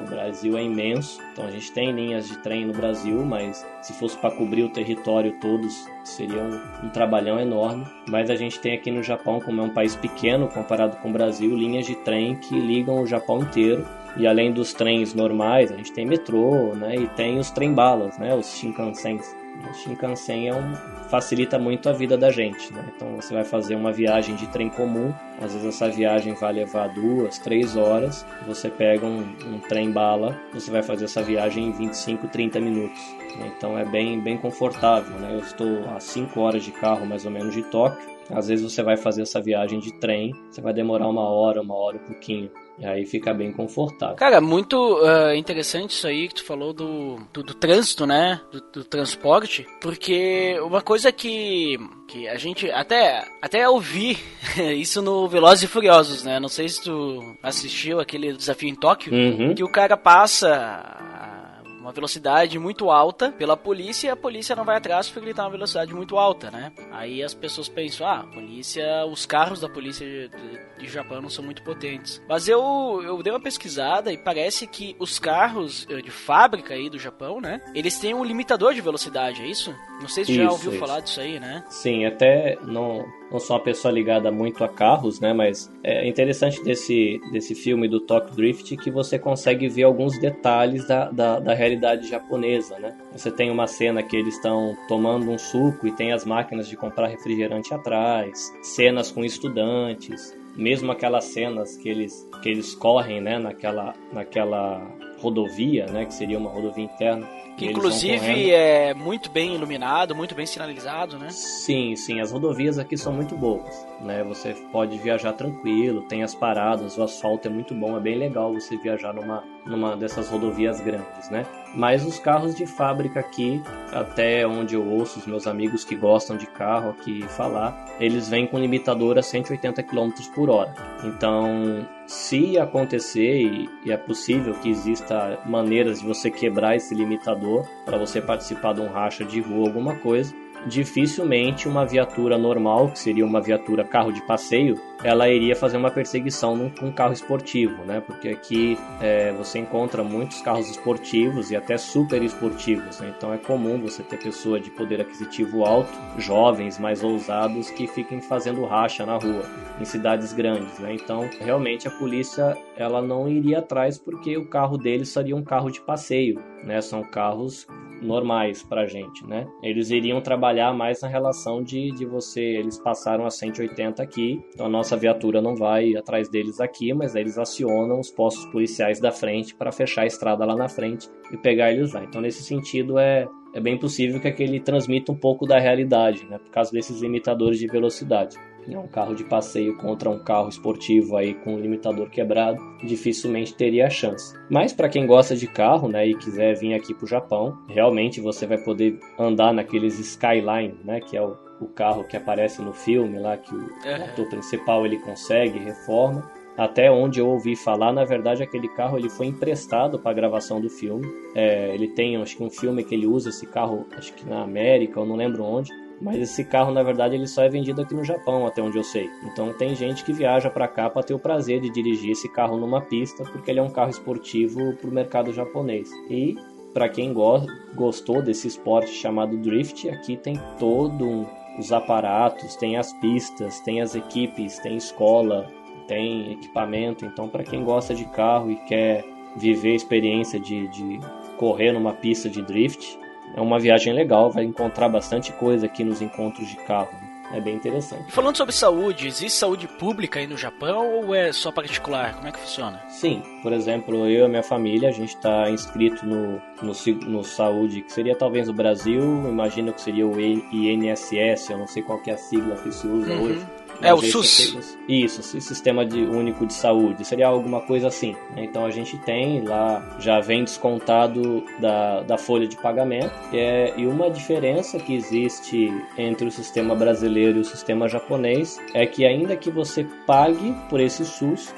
Speaker 4: O Brasil é imenso, então a gente tem linhas de trem no Brasil, mas se fosse para cobrir o território todos, seria um trabalhão enorme. Mas a gente tem aqui no Japão, como é um país pequeno comparado com o Brasil, linhas de trem que ligam o Japão inteiro. E além dos trens normais, a gente tem metrô, né, e tem os trem-balas, né, os Shinkansens. O Shinkansen facilita muito a vida da gente, né? Então você vai fazer uma viagem de trem comum, às vezes essa viagem vai levar 2-3 horas, você pega um trem-bala, você vai fazer essa viagem em 25-30 minutos. Então é bem confortável, né? Eu estou a 5 horas de carro mais ou menos de Tóquio, às vezes você vai fazer essa viagem de trem, você vai demorar 1 hora e pouquinho. E aí fica bem confortável.
Speaker 2: Cara, muito interessante isso aí que tu falou do trânsito, né? Do transporte. Porque uma coisa que a gente até ouvi isso no Velozes e Furiosos, né? Não sei se tu assistiu aquele Desafio em Tóquio, que o cara passa uma velocidade muito alta pela polícia e a polícia não vai atrás porque ele tá uma velocidade muito alta, né? Aí as pessoas pensam, os carros da polícia de Japão não são muito potentes. Mas eu dei uma pesquisada e parece que os carros de fábrica aí do Japão, né? Eles têm um limitador de velocidade, é isso? Não sei se já ouviu falar disso aí, né?
Speaker 4: Sim, até não sou uma pessoa ligada muito a carros, né? Mas é interessante desse filme do Tokyo Drift que você consegue ver alguns detalhes da realidade japonesa, né? Você tem uma cena que eles estão tomando um suco e tem as máquinas de comprar refrigerante atrás, cenas com estudantes, mesmo aquelas cenas que eles correm, né? Naquela rodovia, né? Que seria uma rodovia interna.
Speaker 2: Que inclusive é muito bem iluminado, muito bem sinalizado, né?
Speaker 4: Sim, as rodovias aqui são muito boas, né? Você pode viajar tranquilo, tem as paradas, o asfalto é muito bom, é bem legal você viajar numa dessas rodovias grandes, né? Mas os carros de fábrica aqui, até onde eu ouço os meus amigos que gostam de carro aqui falar, eles vêm com limitador a 180 km por hora. Então, se acontecer, e é possível que exista maneiras de você quebrar esse limitador para você participar de um racha de rua, alguma coisa, dificilmente uma viatura normal, que seria uma viatura carro de passeio, ela iria fazer uma perseguição com um carro esportivo, né? Porque aqui você encontra muitos carros esportivos e até super esportivos, né? Então é comum você ter pessoa de poder aquisitivo alto, jovens, mais ousados, que fiquem fazendo racha na rua, em cidades grandes, né? Então, realmente a polícia ela não iria atrás porque o carro deles seria um carro de passeio, né? São carros normais pra gente, né? Eles iriam trabalhar mais na relação de eles passaram a 180 aqui, então a nossa viatura não vai atrás deles aqui, mas eles acionam os postos policiais da frente para fechar a estrada lá na frente e pegar eles lá. Então, nesse sentido, é bem possível que ele transmita um pouco da realidade, né? Por causa desses limitadores de velocidade. Um carro de passeio contra um carro esportivo aí com um limitador quebrado, dificilmente teria a chance. Mas para quem gosta de carro, né, e quiser vir aqui para o Japão, realmente você vai poder andar naqueles Skyline, né, que é o carro que aparece no filme lá, que o ator principal ele consegue, reforma. Até onde eu ouvi falar, na verdade, aquele carro ele foi emprestado para a gravação do filme. Ele tem, acho que um filme que ele usa esse carro, acho que na América, eu não lembro onde. Mas esse carro, na verdade, ele só é vendido aqui no Japão, até onde eu sei. Então tem gente que viaja para cá para ter o prazer de dirigir esse carro numa pista, porque ele é um carro esportivo para o mercado japonês. E para quem gostou desse esporte chamado drift, aqui tem os aparatos, tem as pistas, tem as equipes, tem escola, tem equipamento. Então, para quem gosta de carro e quer viver a experiência de correr numa pista de drift, é uma viagem legal, vai encontrar bastante coisa aqui nos encontros de carro. É bem interessante.
Speaker 2: E falando sobre saúde, existe saúde pública aí no Japão ou é só particular? Como é que funciona?
Speaker 4: Sim, por exemplo, eu e a minha família, a gente está inscrito no Saúde, que seria talvez o Brasil, imagino que seria o INSS, eu não sei qual que é a sigla que se usa hoje.
Speaker 2: É o SUS.
Speaker 4: Isso, Sistema Único de Saúde. Seria alguma coisa assim. Então a gente tem lá, já vem descontado da folha de pagamento. E uma diferença que existe entre o sistema brasileiro e o sistema japonês é que ainda que você pague por esse SUS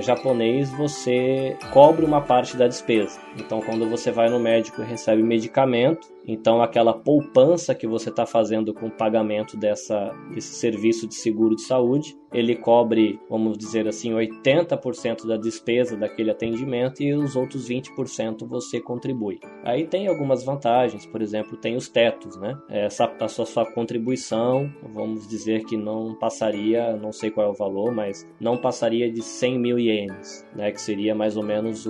Speaker 4: japonês, você cobre uma parte da despesa. Então quando você vai no médico e recebe medicamento, então aquela poupança que você está fazendo com o pagamento desse serviço de seguro de saúde, ele cobre, vamos dizer assim, 80% da despesa daquele atendimento e os outros 20% você contribui. Aí tem algumas vantagens, por exemplo, tem os tetos, né? A sua contribuição, vamos dizer que não passaria, não sei qual é o valor, mas não passaria de 100 mil ienes, né? Que seria mais ou menos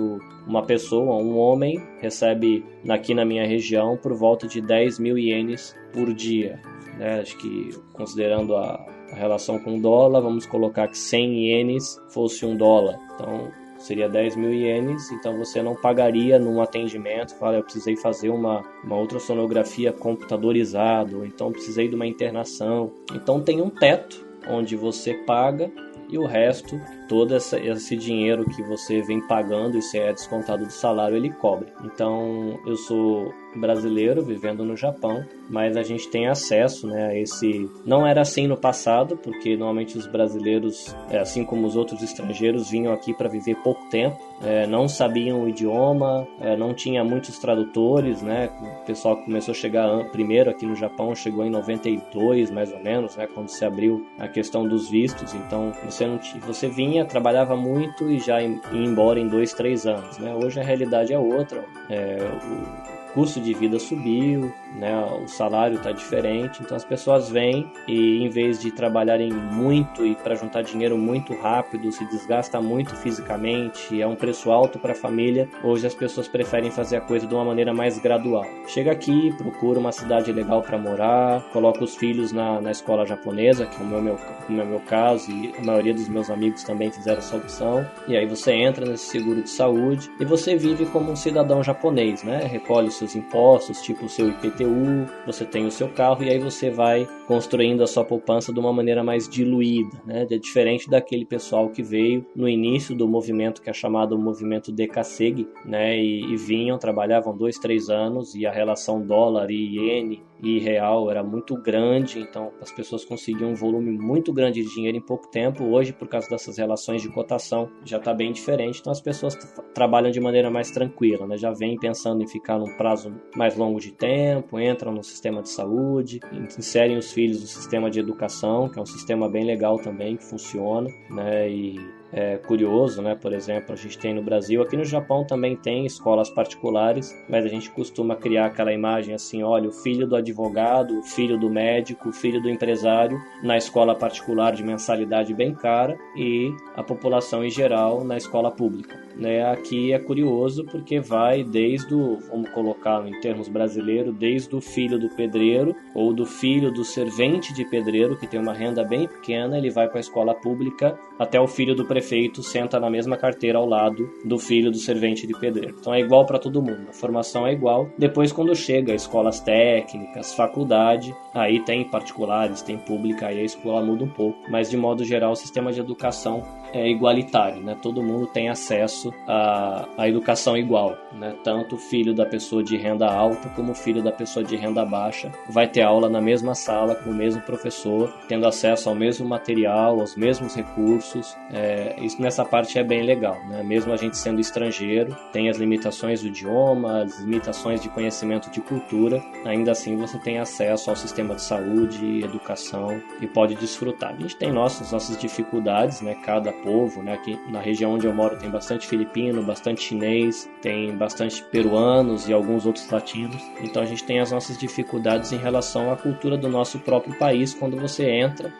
Speaker 4: uma pessoa, um homem, recebe aqui na minha região por volta de 10 mil ienes por dia, né? Acho que considerando a relação com o dólar, vamos colocar que 100 ienes fosse $1. Então seria 10 mil ienes, então você não pagaria num atendimento, fala, eu precisei fazer uma ultrassonografia computadorizada, ou então precisei de uma internação. Então tem um teto onde você paga e o resto, todo esse dinheiro que você vem pagando, isso é descontado do salário, ele cobre. Então, eu sou brasileiro vivendo no Japão, mas a gente tem acesso, né, a esse... Não era assim no passado, porque normalmente os brasileiros, assim como os outros estrangeiros, vinham aqui para viver pouco tempo, não sabiam o idioma, não tinha muitos tradutores, né? O pessoal que começou a chegar primeiro aqui no Japão chegou em 92, mais ou menos, né, quando se abriu a questão dos vistos. Então, você vinha, trabalhava muito e já ia embora em 2, 3 anos, né? Hoje a realidade é outra. custo de vida subiu, né? O salário está diferente, então as pessoas vêm e em vez de trabalharem muito e para juntar dinheiro muito rápido, se desgasta muito fisicamente, é um preço alto para a família, hoje as pessoas preferem fazer a coisa de uma maneira mais gradual. Chega aqui, procura uma cidade legal para morar, coloca os filhos na escola japonesa, que é o meu caso, e a maioria dos meus amigos também fizeram essa opção, e aí você entra nesse seguro de saúde e você vive como um cidadão japonês, né? Recolhe os seus impostos, tipo o seu IPTU, você tem o seu carro e aí você vai construindo a sua poupança de uma maneira mais diluída, né? É diferente daquele pessoal que veio no início do movimento que é chamado movimento Dekasegi, né? E vinham, trabalhavam 2-3 anos e a relação dólar e iene e real era muito grande, então as pessoas conseguiam um volume muito grande de dinheiro em pouco tempo. Hoje, por causa dessas relações de cotação, já está bem diferente, então as pessoas trabalham de maneira mais tranquila, né? Já vêm pensando em ficar num prazo mais longo de tempo, entram no sistema de saúde, inserem os filhos no sistema de educação, que é um sistema bem legal também, que funciona, né? E é curioso, né? Por exemplo, a gente tem no Brasil, aqui no Japão também tem escolas particulares, mas a gente costuma criar aquela imagem assim, olha, o filho do advogado, o filho do médico, o filho do empresário na escola particular de mensalidade bem cara e a população em geral na escola pública, né? Aqui é curioso porque vai desde o, vamos colocar em termos brasileiros, desde o filho do pedreiro ou do filho do servente de pedreiro, que tem uma renda bem pequena, ele vai para a escola pública, até o filho do prefeito senta na mesma carteira ao lado do filho do servente de pedreiro. Então é igual para todo mundo, a formação é igual. Depois, quando chega escolas técnicas, faculdade, aí tem particulares, tem pública, aí a escola muda um pouco, mas de modo geral o sistema de educação é igualitário, né? Todo mundo tem acesso à educação igual, né? Tanto o filho da pessoa de renda alta como o filho da pessoa de renda baixa vai ter aula na mesma sala com o mesmo professor, tendo acesso ao mesmo material, aos mesmos recursos. Isso nessa parte é bem legal, né? Mesmo a gente sendo estrangeiro, tem as limitações do idioma, as limitações de conhecimento de cultura, ainda assim você tem acesso ao sistema de saúde, educação e pode desfrutar. A gente tem nossas dificuldades, né? Cada povo, né? Aqui na região onde eu moro tem bastante filipino, bastante chinês, tem bastante peruanos e alguns outros latinos, então a gente tem as nossas dificuldades em relação à cultura do nosso próprio país quando você entra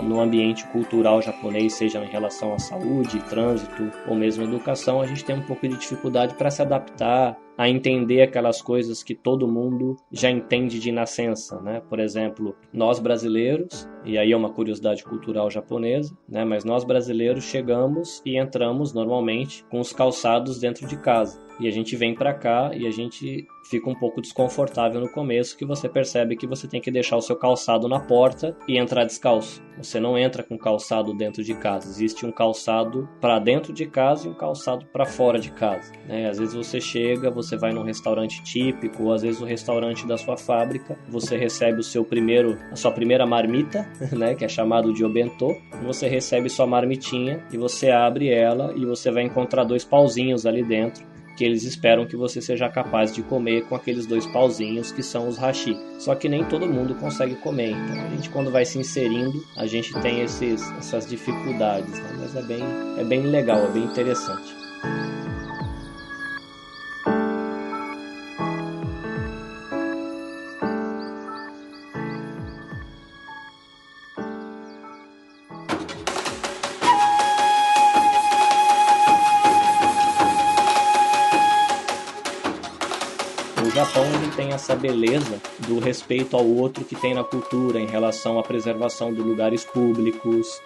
Speaker 4: no ambiente cultural japonês, seja em relação à saúde, trânsito ou mesmo educação, a gente tem um pouco de dificuldade para se adaptar, a entender aquelas coisas que todo mundo já entende de nascença, né? Por exemplo, nós brasileiros, e aí é uma curiosidade cultural japonesa, né? Mas nós brasileiros chegamos e entramos normalmente com os calçados dentro de casa. E a gente vem para cá e a gente fica um pouco desconfortável no começo, que você percebe que você tem que deixar o seu calçado na porta e entrar descalço. Você não entra com calçado dentro de casa. Existe um calçado para dentro de casa e um calçado para fora de casa, né? Às vezes você chega, você vai num restaurante típico, ou às vezes o restaurante da sua fábrica, você recebe a sua primeira marmita, né? Que é chamado de obento. Você recebe sua marmitinha e você abre ela e você vai encontrar 2 pauzinhos ali dentro, que eles esperam que você seja capaz de comer com aqueles 2 pauzinhos que são os hashi. Só que nem todo mundo consegue comer, então a gente, quando vai se inserindo, a gente tem essas dificuldades, né? Mas é bem legal, é bem interessante. O Japão, ele tem essa beleza do respeito ao outro que tem na cultura em relação à preservação de lugares públicos.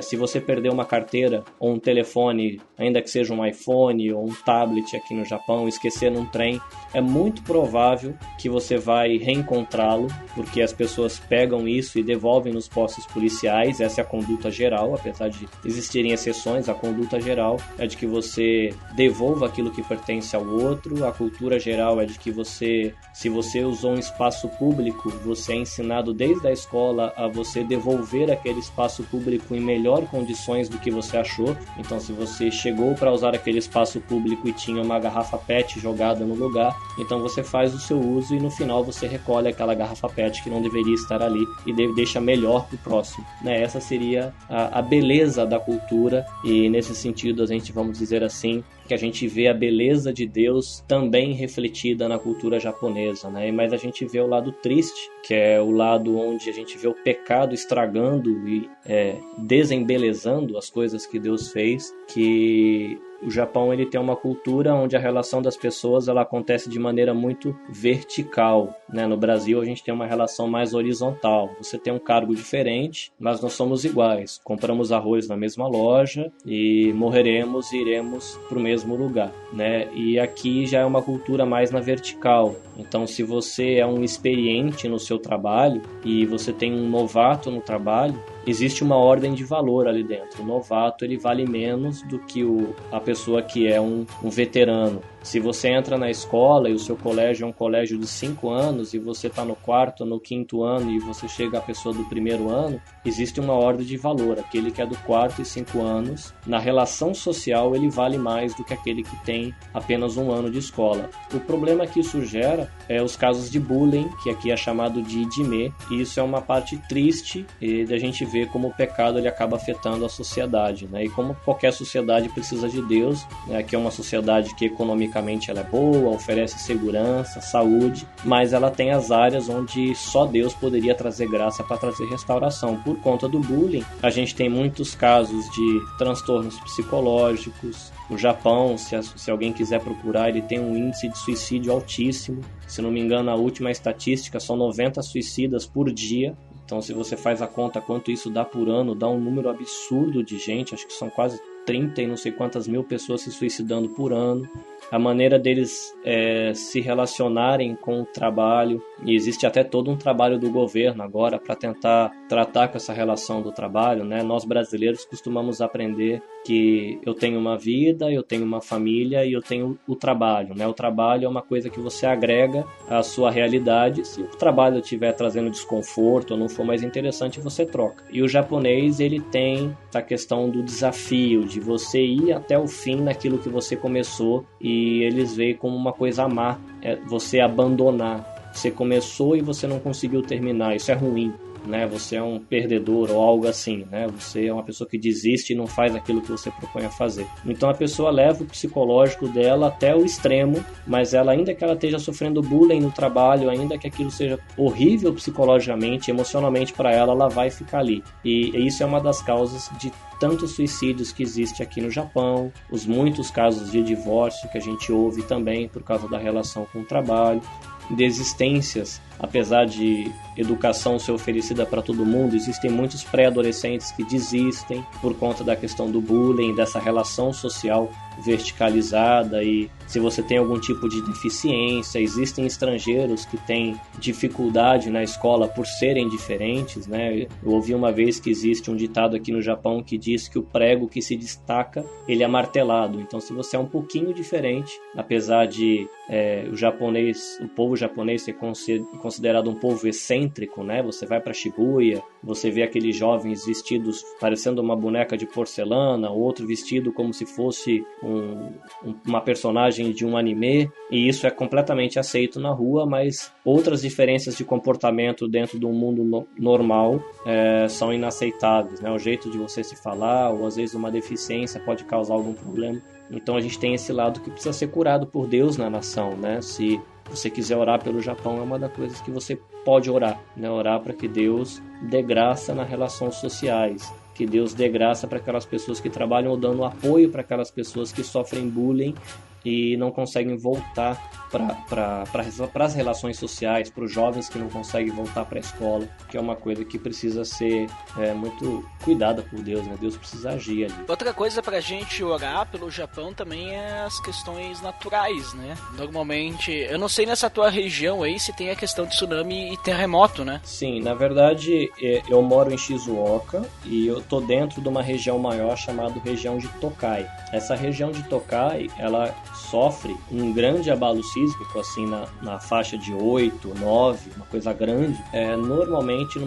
Speaker 4: Se você perder uma carteira ou um telefone, ainda que seja um iPhone ou um tablet aqui no Japão, esquecer num trem, é muito provável que você vai reencontrá-lo, porque as pessoas pegam isso e devolvem nos postos policiais. Essa é a conduta geral, apesar de existirem exceções, a conduta geral é de que você devolva aquilo que pertence ao outro. A cultura geral é de que se você usou um espaço público, você é ensinado desde a escola a você devolver aquele espaço público em melhor condições do que você achou. Então, se você chegou para usar aquele espaço público e tinha uma garrafa PET jogada no lugar, então você faz o seu uso e no final você recolhe aquela garrafa PET que não deveria estar ali e deixa melhor para o próximo, né? Essa seria a beleza da cultura, e nesse sentido a gente, vamos dizer assim, que a gente vê a beleza de Deus também refletida na cultura japonesa, né? Mas a gente vê o lado triste, que é o lado onde a gente vê o pecado estragando e desembelezando as coisas que Deus fez, que o Japão ele tem uma cultura onde a relação das pessoas ela acontece de maneira muito vertical, né? No Brasil a gente tem uma relação mais horizontal. Você tem um cargo diferente, mas nós somos iguais. Compramos arroz na mesma loja e morreremos e iremos para o mesmo lugar, né? E aqui já é uma cultura mais na vertical. Então, se você é um experiente no seu trabalho e você tem um novato no trabalho, existe uma ordem de valor ali dentro. O novato ele vale menos do que a pessoa que é um veterano. Se você entra na escola e o seu colégio é um colégio de 5 anos e você está no 4º, no 5º ano e você chega à pessoa do 1º ano, existe uma ordem de valor. Aquele que é do 4º e 5 anos, na relação social, ele vale mais do que aquele que tem apenas 1 ano de escola. O problema que isso gera é os casos de bullying, que aqui é chamado de ijime, e isso é uma parte triste da gente ver como o pecado ele acaba afetando a sociedade, né? E como qualquer sociedade precisa de Deus, né? Que é uma sociedade que economicamente ela é boa, oferece segurança, saúde, mas ela tem as áreas onde só Deus poderia trazer graça para trazer restauração. Por conta do bullying, a gente tem muitos casos de transtornos psicológicos. No Japão, se alguém quiser procurar, ele tem um índice de suicídio altíssimo. Se não me engano, a última estatística são 90 suicidas por dia. Então, se você faz a conta quanto isso dá por ano, dá um número absurdo de gente, acho que são quase 30 e não sei quantas mil pessoas se suicidando por ano. A maneira deles se relacionarem com o trabalho, e existe até todo um trabalho do governo agora para tentar tratar com essa relação do trabalho, né? Nós brasileiros costumamos aprender que eu tenho uma vida, eu tenho uma família e eu tenho o trabalho, né? O trabalho é uma coisa que você agrega à sua realidade. Se o trabalho estiver trazendo desconforto ou não for mais interessante, você troca. E o japonês, ele tem essa questão do desafio, de você ir até o fim naquilo que você começou, e eles veem como uma coisa a má, você abandonar. Você começou e você não conseguiu terminar, isso é ruim, né? Você é um perdedor ou algo assim, né? Você é uma pessoa que desiste e não faz aquilo que você propõe a fazer. Então a pessoa leva o psicológico dela até o extremo, mas ela, ainda que ela esteja sofrendo bullying no trabalho, ainda que aquilo seja horrível psicologicamente, emocionalmente para ela, ela vai ficar ali. E isso é uma das causas de tantos suicídios que existe aqui no Japão, os muitos casos de divórcio que a gente ouve também por causa da relação com o trabalho, desistências. Apesar de educação ser oferecida para todo mundo, existem muitos pré-adolescentes que desistem por conta da questão do bullying, dessa relação social verticalizada. E se você tem algum tipo de deficiência, existem estrangeiros que têm dificuldade na escola por serem diferentes, né? Eu ouvi uma vez que existe um ditado aqui no Japão que diz que o prego que se destaca, ele é martelado. Então, se você é um pouquinho diferente, apesar de o povo japonês ser considerado um povo excêntrico, né? Você vai para Shibuya, você vê aqueles jovens vestidos parecendo uma boneca de porcelana, outro vestido como se fosse uma personagem de um anime, e isso é completamente aceito na rua, mas outras diferenças de comportamento dentro de um mundo normal são inaceitáveis, né? O jeito de você se falar, ou às vezes uma deficiência pode causar algum problema. Então a gente tem esse lado que precisa ser curado por Deus na nação, né? Se você quiser orar pelo Japão, é uma das coisas que você pode orar, né? Orar para que Deus dê graça nas relações sociais, que Deus dê graça para aquelas pessoas que trabalham, ou dando apoio para aquelas pessoas que sofrem bullying e não conseguem voltar para as relações sociais, para os jovens que não conseguem voltar para a escola, que é uma coisa que precisa ser muito cuidada por Deus, né? Deus precisa agir ali.
Speaker 2: Outra coisa pra gente orar pelo Japão também é as questões naturais, né? Normalmente, eu não sei nessa tua região aí se tem a questão de tsunami e terremoto, né?
Speaker 4: Sim, na verdade eu moro em Shizuoka e eu tô dentro de uma região maior chamada região de Tokai. Essa região de Tokai, ela sofre um grande abalo sísmico, assim, na faixa de 8, 9, uma coisa grande, normalmente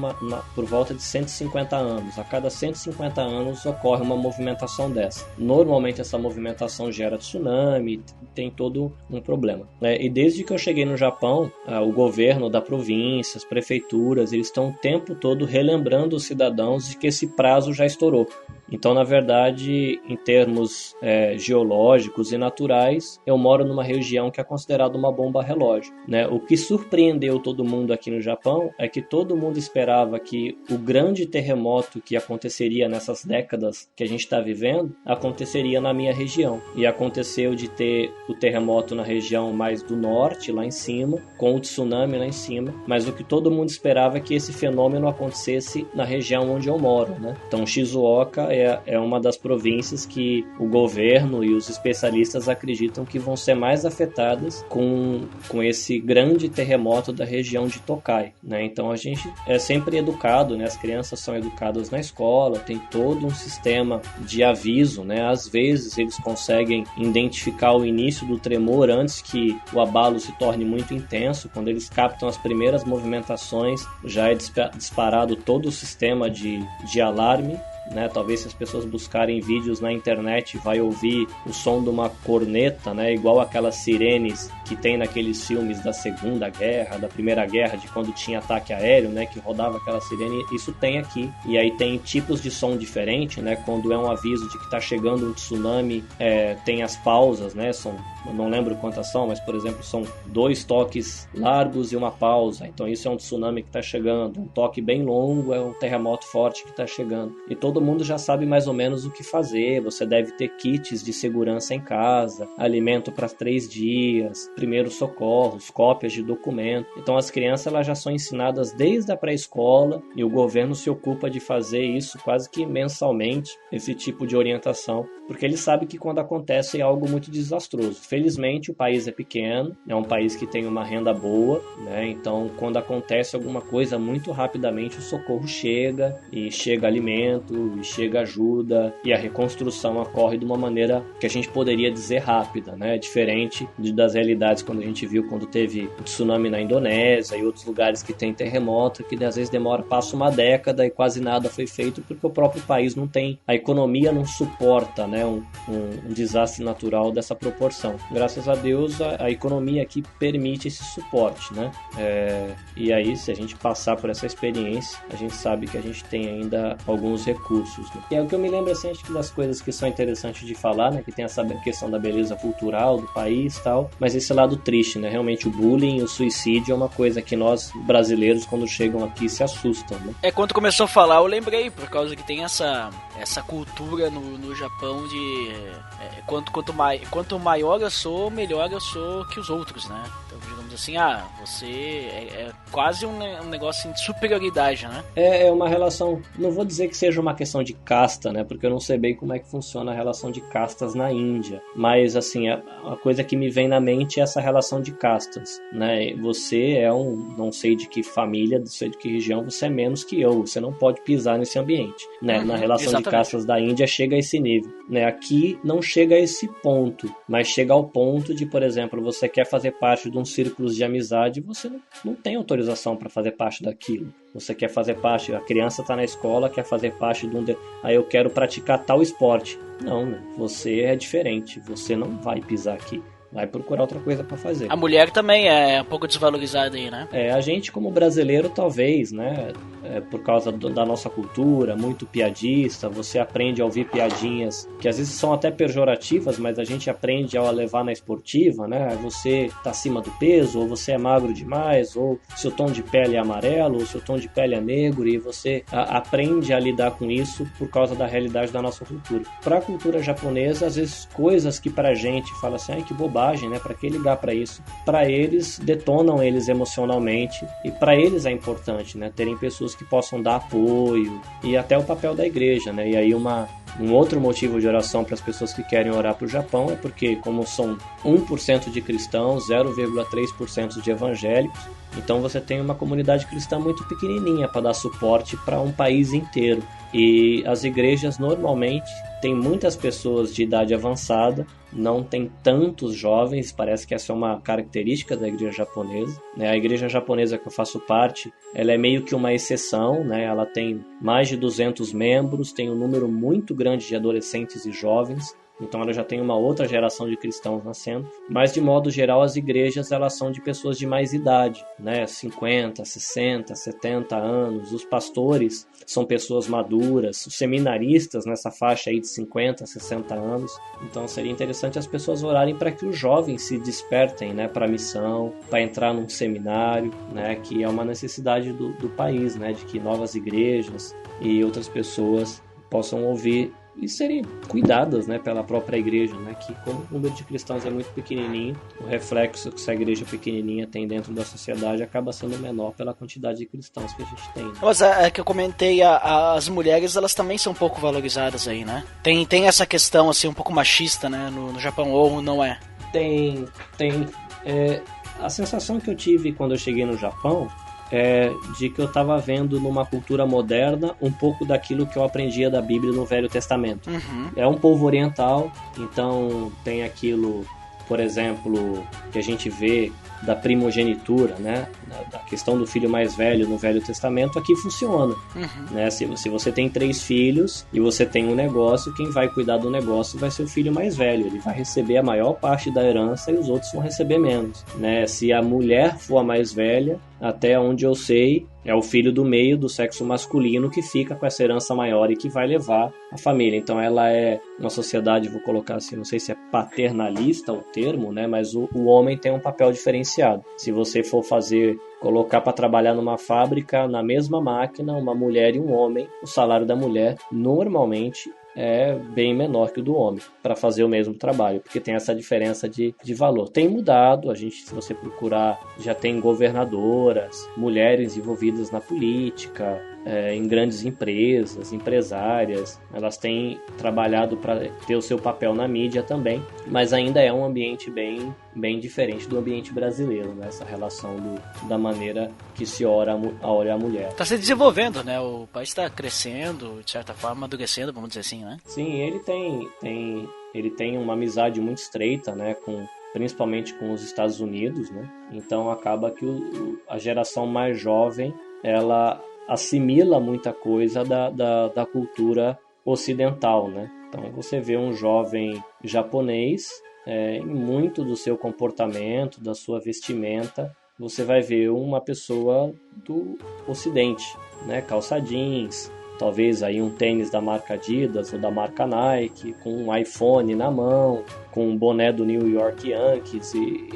Speaker 4: por volta de 150 anos. A cada 150 anos ocorre uma movimentação dessa. Normalmente essa movimentação gera tsunami, tem todo um problema. E desde que eu cheguei no Japão, o governo da província, as prefeituras, eles estão o tempo todo relembrando os cidadãos de que esse prazo já estourou. Então, na verdade, em termos geológicos e naturais, eu moro numa região que é considerada uma bomba relógio, né? O que surpreendeu todo mundo aqui no Japão é que todo mundo esperava que o grande terremoto que aconteceria nessas décadas que a gente está vivendo, aconteceria na minha região. E aconteceu de ter o terremoto na região mais do norte, lá em cima, com o tsunami lá em cima, mas o que todo mundo esperava é que esse fenômeno acontecesse na região onde eu moro, né? Então, Shizuoka é uma das províncias que o governo e os especialistas acreditam que vão ser mais afetadas com esse grande terremoto da região de Tokai, né? Então, a gente é sempre educado, né? As crianças são educadas na escola, tem todo um sistema de aviso, né? Às vezes, eles conseguem identificar o início do tremor antes que o abalo se torne muito intenso. Quando eles captam as primeiras movimentações, já é disparado todo o sistema de alarme, né? Talvez se as pessoas buscarem vídeos na internet vai ouvir o som de uma corneta, né? Igual aquelas sirenes que tem naqueles filmes da Segunda Guerra, da Primeira Guerra, de quando tinha ataque aéreo, né? Que rodava aquela sirene. Isso tem aqui. E aí tem tipos de som diferente, né? Quando é um aviso de que está chegando um tsunami, tem as pausas, né? Eu não lembro quantas são, mas por exemplo são 2 toques largos e uma pausa. Então isso é um tsunami que está chegando. Um toque bem longo é um terremoto forte que está chegando. E todo mundo já sabe mais ou menos o que fazer. Você deve ter kits de segurança em casa, alimento para 3 dias, primeiros socorros, cópias de documento. Então as crianças elas já são ensinadas desde a pré-escola e o governo se ocupa de fazer isso quase que mensalmente, esse tipo de orientação, porque ele sabe que quando acontece é algo muito desastroso. Felizmente o país é pequeno, é um país que tem uma renda boa, né? Então quando acontece alguma coisa muito rapidamente o socorro chega, e chega alimento, e chega ajuda, e a reconstrução ocorre de uma maneira que a gente poderia dizer rápida, né? Diferente das realidades quando a gente viu quando teve o tsunami na Indonésia e outros lugares que tem terremoto, que às vezes passa uma década e quase nada foi feito porque o próprio país não tem, a economia não suporta, né? Um desastre natural dessa proporção. Graças a Deus a economia aqui permite esse suporte, né? E aí se a gente passar por essa experiência, a gente sabe que a gente tem ainda alguns recursos, né? E é o que eu me lembro assim, acho que das coisas que são interessantes de falar, né? Que tem essa questão da beleza cultural do país e tal, mas esse lado triste, né? Realmente o bullying, o suicídio é uma coisa que nós brasileiros quando chegam aqui se assustam, né?
Speaker 2: Quando começou a falar eu lembrei, por causa que tem essa cultura no Japão de quanto maior eu sou, melhor eu sou que os outros, né? Então, digamos assim, você é quase um negócio assim, de superioridade, né?
Speaker 4: É uma relação, não vou dizer que seja uma questão de casta, né? Porque eu não sei bem como é que funciona a relação de castas na Índia, mas assim, a coisa que me vem na mente é essa relação de castas, né? Você não sei de que família, não sei de que região, você é menos que eu, você não pode pisar nesse ambiente, né? Na relação
Speaker 2: exatamente.
Speaker 4: De castas da Índia chega a esse nível, né? Aqui não chega a esse ponto, mas chega ao ponto de, por exemplo, você quer fazer parte de um círculo de amizade, você não tem autorização para fazer parte daquilo. Você quer fazer parte, a criança está na escola, quer fazer parte de aí eu quero praticar tal esporte. Não, né? Você é diferente, você não vai pisar aqui. Vai procurar outra coisa para fazer.
Speaker 2: A mulher também é um pouco desvalorizada aí, né?
Speaker 4: A gente como brasileiro talvez, né? Por causa da nossa cultura, muito piadista, você aprende a ouvir piadinhas que às vezes são até pejorativas, mas a gente aprende a levar na esportiva, né? Você tá acima do peso, ou você é magro demais, ou seu tom de pele é amarelo, ou seu tom de pele é negro, e você aprende a lidar com isso por causa da realidade da nossa cultura. Para a cultura japonesa, às vezes coisas que pra gente fala assim, ai que bobagem, né? Pra que ligar pra isso? Pra eles, detonam eles emocionalmente, e pra eles é importante, né? Terem pessoas que possam dar apoio, e até o papel da igreja, né? E aí um outro motivo de oração para as pessoas que querem orar para o Japão é porque, como são 1% de cristãos, 0,3% de evangélicos, então você tem uma comunidade cristã muito pequenininha para dar suporte para um país inteiro. E as igrejas normalmente têm muitas pessoas de idade avançada, não tem tantos jovens, parece que essa é uma característica da igreja japonesa, né? A igreja japonesa que eu faço parte, ela é meio que uma exceção, né? Ela tem mais de 200 membros, tem um número muito grande de adolescentes e jovens, então ela já tem uma outra geração de cristãos nascendo, mas de modo geral as igrejas elas são de pessoas de mais idade, né? 50, 60, 70 anos, os pastores são pessoas maduras, os seminaristas nessa faixa aí de 50, 60 anos, então seria interessante as pessoas orarem para que os jovens se despertem, né, para a missão, para entrar num seminário, né, que é uma necessidade do país, né, de que novas igrejas e outras pessoas possam ouvir e serem cuidadas, né, pela própria igreja, né, que como o número de cristãos é muito pequenininho, o reflexo que essa igreja pequenininha tem dentro da sociedade acaba sendo menor pela quantidade de cristãos que a gente tem. Né?
Speaker 2: Mas é que eu comentei, as mulheres, elas também são um pouco valorizadas aí, né? Tem essa questão, assim, um pouco machista, né, no Japão, ou não é?
Speaker 4: Tem. A sensação que eu tive quando eu cheguei no Japão de que eu estava vendo numa cultura moderna um pouco daquilo que eu aprendia da Bíblia no Velho Testamento. É um povo oriental, então tem aquilo, por exemplo, que a gente vê da primogenitura, né? Da questão do filho mais velho no Velho Testamento, aqui funciona. Né? Se você tem 3 filhos e você tem um negócio, quem vai cuidar do negócio vai ser o filho mais velho. Ele vai receber a maior parte da herança e os outros vão receber menos. Né? Se a mulher for a mais velha, até onde eu sei, é o filho do meio, do sexo masculino, que fica com essa herança maior e que vai levar a família. Então ela é uma sociedade, vou colocar assim, não sei se é paternalista o termo, né? Mas o homem tem um papel diferenciado. Se você for colocar para trabalhar numa fábrica, na mesma máquina, uma mulher e um homem, o salário da mulher normalmente é bem menor que o do homem para fazer o mesmo trabalho, porque tem essa diferença de valor. Tem mudado, se você procurar, já tem governadoras, mulheres envolvidas na política, em grandes empresas, empresárias, elas têm trabalhado para ter o seu papel na mídia também, mas ainda é um ambiente bem diferente do ambiente brasileiro, né? Essa relação da maneira que se olha a mulher.
Speaker 2: Está se desenvolvendo, né? O país está crescendo, de certa forma, amadurecendo, vamos dizer assim, né?
Speaker 4: Sim, ele tem uma amizade muito estreita, né? Principalmente com os Estados Unidos, né? Então acaba que a geração mais jovem, ela assimila muita coisa da cultura ocidental, né? Então você vê um jovem japonês, em muito do seu comportamento, da sua vestimenta, você vai ver uma pessoa do ocidente, né? Calça jeans, talvez aí um tênis da marca Adidas ou da marca Nike, com um iPhone na mão, com um boné do New York Yankees, e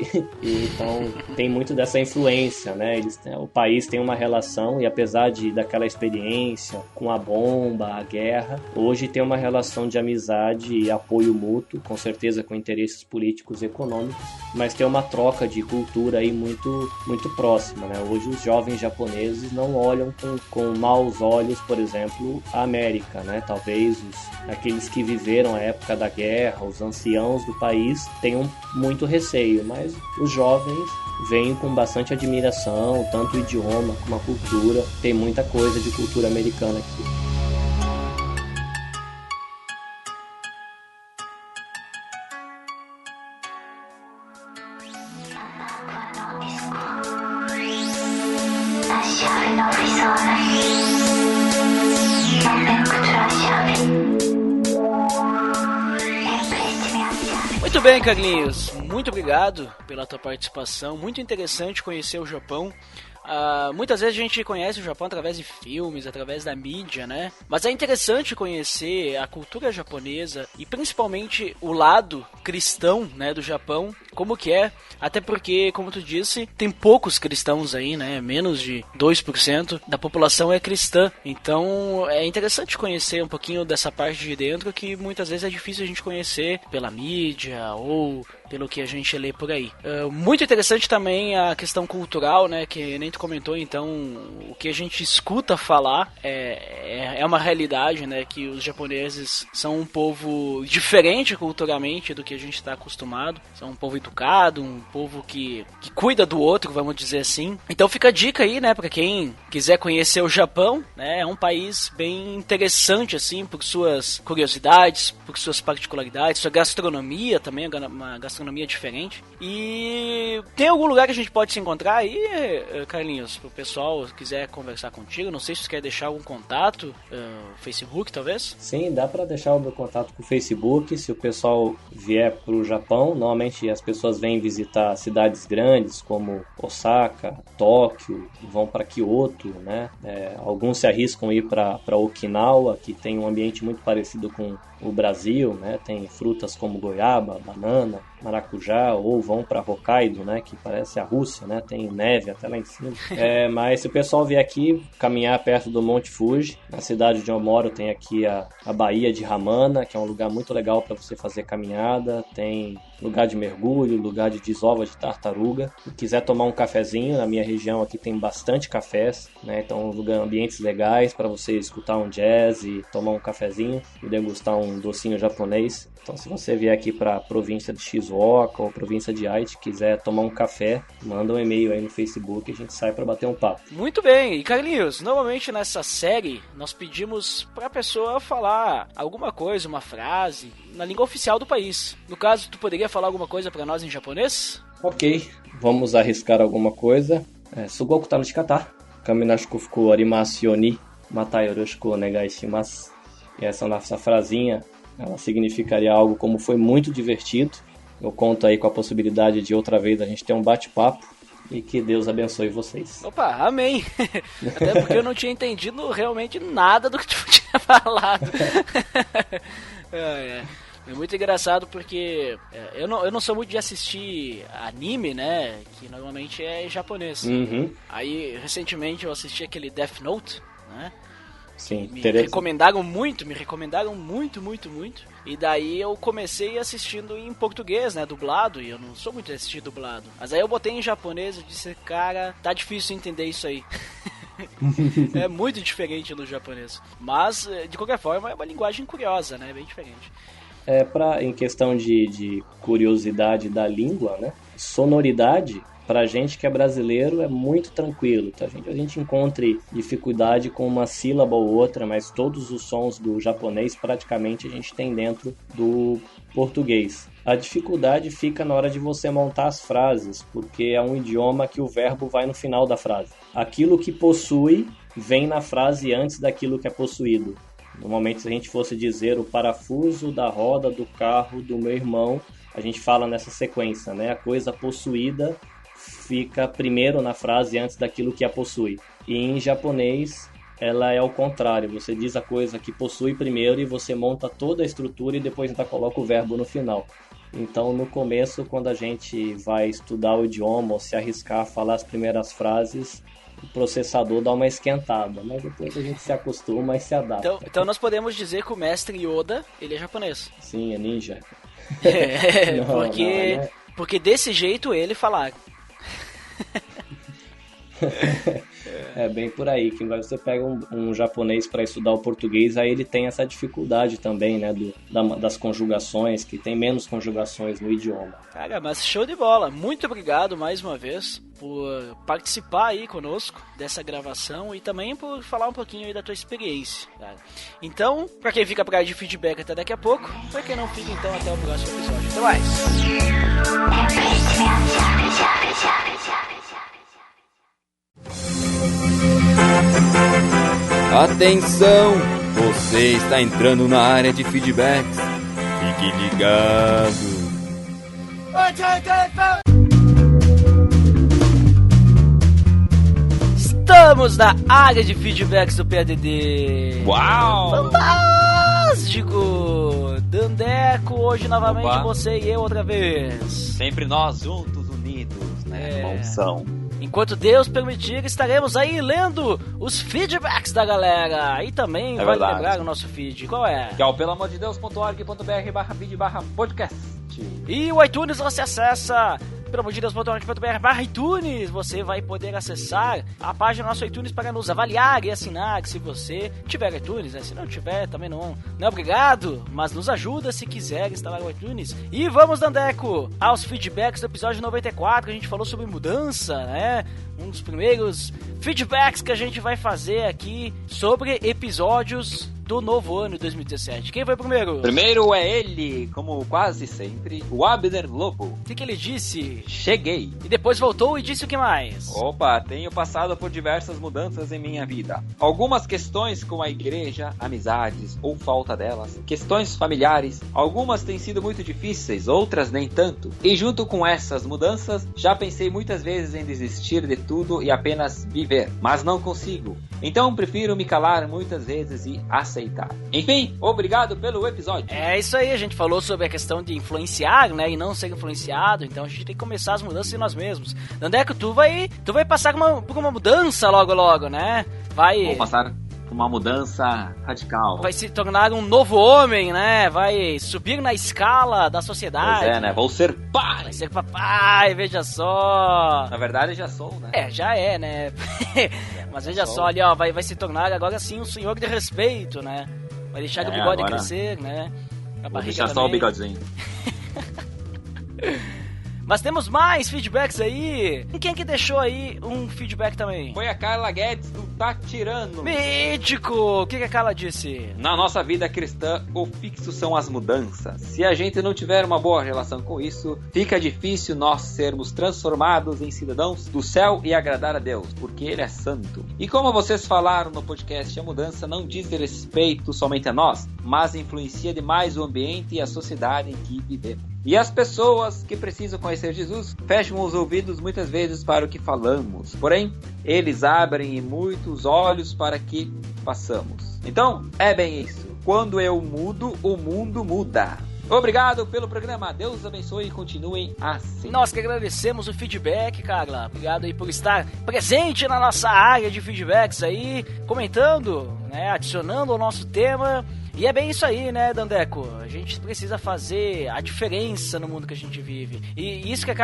Speaker 4: então tem muito dessa influência, né? O país tem uma relação, e apesar daquela experiência com a bomba, a guerra, hoje tem uma relação de amizade e apoio mútuo, com certeza com interesses políticos e econômicos, mas tem uma troca de cultura aí muito, muito próxima, né? Hoje os jovens japoneses não olham com maus olhos, por exemplo, a América, né? Talvez aqueles que viveram a época da guerra, os anciãos do país, tenham muito receio, mas os jovens veem com bastante admiração, tanto o idioma como a cultura. Tem muita coisa de cultura americana aqui.
Speaker 2: Muito bem, Carlinhos, muito obrigado pela tua participação, muito interessante conhecer o Japão. Muitas vezes a gente conhece o Japão através de filmes, através da mídia, né? Mas é interessante conhecer a cultura japonesa e principalmente o lado cristão, né, do Japão, como que é, até porque, como tu disse, tem poucos cristãos aí, né? Menos de 2% da população é cristã. Então é interessante conhecer um pouquinho dessa parte de dentro que muitas vezes é difícil a gente conhecer pela mídia ou pelo que a gente lê por aí. Muito interessante também a questão cultural, né, que nem tu comentou, então o que a gente escuta falar é uma realidade, né, que os japoneses são um povo diferente culturalmente do que a gente está acostumado, são um povo educado, um povo que cuida do outro, vamos dizer assim. Então fica a dica aí, né, para quem quiser conhecer o Japão, né, é um país bem interessante, assim, por suas curiosidades, por suas particularidades, sua gastronomia também, uma gastronomia gastronomia diferente. E tem algum lugar que a gente pode se encontrar aí, Carlinhos, pro pessoal quiser conversar contigo? Não sei se você quer deixar algum contato, Facebook talvez?
Speaker 4: Sim, dá para deixar o meu contato com o Facebook. Se o pessoal vier pro Japão, normalmente as pessoas vêm visitar cidades grandes como Osaka, Tóquio, vão para Kyoto, né? Alguns se arriscam a ir para Okinawa, que tem um ambiente muito parecido com o Brasil, né? Tem frutas como goiaba, banana, maracujá, ou vão para Hokkaido, né? Que parece a Rússia, né? Tem neve até lá em cima. Mas se o pessoal vier aqui caminhar perto do Monte Fuji, na cidade onde eu moro tem aqui a Baía de Hamana, que é um lugar muito legal para você fazer caminhada, tem lugar de mergulho, lugar de desova de tartaruga. Se quiser tomar um cafezinho, na minha região aqui tem bastante cafés, né? Então ambientes legais para você escutar um jazz e tomar um cafezinho e degustar um docinho japonês. Então se você vier aqui para a província de Shizuoka ou província de Aichi, quiser tomar um café, manda um e-mail aí no Facebook e a gente sai para bater um papo.
Speaker 2: Muito bem, e Carlinhos, normalmente nessa série nós pedimos para a pessoa falar alguma coisa, uma frase, na língua oficial do país. No caso, tu poderia falar alguma coisa para nós em japonês?
Speaker 4: Ok, vamos arriscar alguma coisa. Sugoku tá no shikata. Kaminashiku fuku arimasu yo ni mata yoroshiku onegai shimasu. E essa nossa frasinha, ela significaria algo como foi muito divertido. Eu conto aí com a possibilidade de outra vez a gente ter um bate-papo. E que Deus abençoe vocês.
Speaker 2: Opa, amém. Até porque eu não tinha entendido realmente nada do que tu tinha falado. É muito engraçado porque eu não sou muito de assistir anime, né? Que normalmente é japonês.
Speaker 4: Uhum.
Speaker 2: Aí, recentemente eu assisti aquele Death Note, né?
Speaker 4: Sim,
Speaker 2: me recomendaram muito. E daí eu comecei assistindo em português, né, dublado, e eu não sou muito de assistir dublado. Mas aí eu botei em japonês e disse, cara, tá difícil entender isso aí. É muito diferente do japonês. Mas, de qualquer forma, é uma linguagem curiosa, né, bem diferente.
Speaker 4: Em questão de curiosidade da língua, né, sonoridade... Pra gente que é brasileiro é muito tranquilo, tá? A gente encontra dificuldade com uma sílaba ou outra, mas todos os sons do japonês praticamente a gente tem dentro do português. A dificuldade fica na hora de você montar as frases, porque é um idioma que o verbo vai no final da frase. Aquilo que possui vem na frase antes daquilo que é possuído. Normalmente, se a gente fosse dizer o parafuso da roda do carro do meu irmão, a gente fala nessa sequência, né? A coisa possuída fica primeiro na frase antes daquilo que a possui. E em japonês, ela é o contrário. Você diz a coisa que possui primeiro e você monta toda a estrutura e depois ainda coloca o verbo no final. Então, no começo, quando a gente vai estudar o idioma ou se arriscar a falar as primeiras frases, o processador dá uma esquentada, mas depois a gente se acostuma e se adapta.
Speaker 2: Então nós podemos dizer que o mestre Yoda, ele é japonês.
Speaker 4: Sim, é ninja.
Speaker 2: Porque desse jeito ele falar.
Speaker 4: É bem por aí, que você pega um japonês para estudar o português, aí ele tem essa dificuldade também, né, das conjugações, que tem menos conjugações no idioma.
Speaker 2: Cara, mas show de bola, muito obrigado mais uma vez por participar aí conosco dessa gravação e também por falar um pouquinho aí da tua experiência, cara. Então, pra quem fica pra de feedback até daqui a pouco, pra quem não fica, então até o próximo episódio. Até mais!
Speaker 6: Atenção! Você está entrando na área de feedbacks. Fique ligado!
Speaker 2: Estamos na área de feedbacks do PADD.
Speaker 3: Uau!
Speaker 2: Fantástico! Dandeco, hoje novamente
Speaker 3: Opa.
Speaker 2: Você e eu outra vez.
Speaker 3: Sempre nós juntos, unidos, né? Uma unção.
Speaker 2: Enquanto Deus permitir, estaremos aí lendo os feedbacks da galera. E também vale
Speaker 3: verdade.
Speaker 2: lembrar o nosso feed. Qual é?
Speaker 3: Que é o pelamordedeus.org.br/vídeo/podcast.
Speaker 2: E o iTunes você acessa pelamordedeus.org.br/iTunes. Você vai poder acessar a página do nosso iTunes para nos avaliar e assinar. Se você tiver iTunes, né? Se não tiver, também não é obrigado, mas nos ajuda se quiser instalar o iTunes. E vamos, Dandeco, aos feedbacks do episódio 94, que a gente falou sobre mudança, né? Um dos primeiros feedbacks que a gente vai fazer aqui sobre episódios do novo ano de 2017. Quem foi primeiro?
Speaker 3: Primeiro é ele, como quase sempre, o Abner Lobo.
Speaker 2: O que ele disse?
Speaker 3: Cheguei.
Speaker 2: E depois voltou e disse o que mais?
Speaker 3: Opa, tenho passado por diversas mudanças em minha vida. Algumas questões com a igreja, amizades ou falta delas, questões familiares, algumas têm sido muito difíceis, outras nem tanto. E junto com essas mudanças, já pensei muitas vezes em desistir de tudo e apenas viver, mas não consigo. Então prefiro me calar muitas vezes e aceitar. Enfim, obrigado pelo episódio.
Speaker 2: É isso aí, a gente falou sobre a questão de influenciar, né, e não ser influenciado, então a gente tem que começar as mudanças em nós mesmos. Dandeco, tu vai passar por uma mudança logo, né?
Speaker 3: Vou passar por uma mudança radical.
Speaker 2: Vai se tornar um novo homem, né? Vai subir na escala da sociedade.
Speaker 3: Pois é, né? Vou ser pai.
Speaker 2: Vai ser papai, veja só.
Speaker 3: Na verdade, já sou, né?
Speaker 2: É, já é, né? Mas veja só ali, ó, vai se tornar agora sim um senhor de respeito, né? Vai deixar o bigode
Speaker 3: agora
Speaker 2: crescer, né?
Speaker 3: Vou deixar só o bigodinho.
Speaker 2: Mas temos mais feedbacks aí. E quem que deixou aí um feedback também?
Speaker 3: Foi a Carla Guedes do Tá Tirando.
Speaker 2: Mítico! O que a Carla disse?
Speaker 3: Na nossa vida cristã, o fixo são as mudanças. Se a gente não tiver uma boa relação com isso, fica difícil nós sermos transformados em cidadãos do céu e agradar a Deus, porque Ele é santo. E como vocês falaram no podcast, a mudança não diz respeito somente a nós, mas influencia demais o ambiente e a sociedade em que vivemos. E as pessoas que precisam conhecer Jesus fecham os ouvidos muitas vezes para o que falamos. Porém, eles abrem muitos olhos para que façamos. Então, é bem isso. Quando eu mudo, o mundo muda. Obrigado pelo programa. Deus abençoe e continuem assim.
Speaker 2: Nós que agradecemos o feedback, Carla. Obrigado aí por estar presente na nossa área de feedbacks aí, comentando, né, adicionando ao nosso tema. E é bem isso aí, né, Dandeco? A gente precisa fazer a diferença no mundo que a gente vive. E isso que a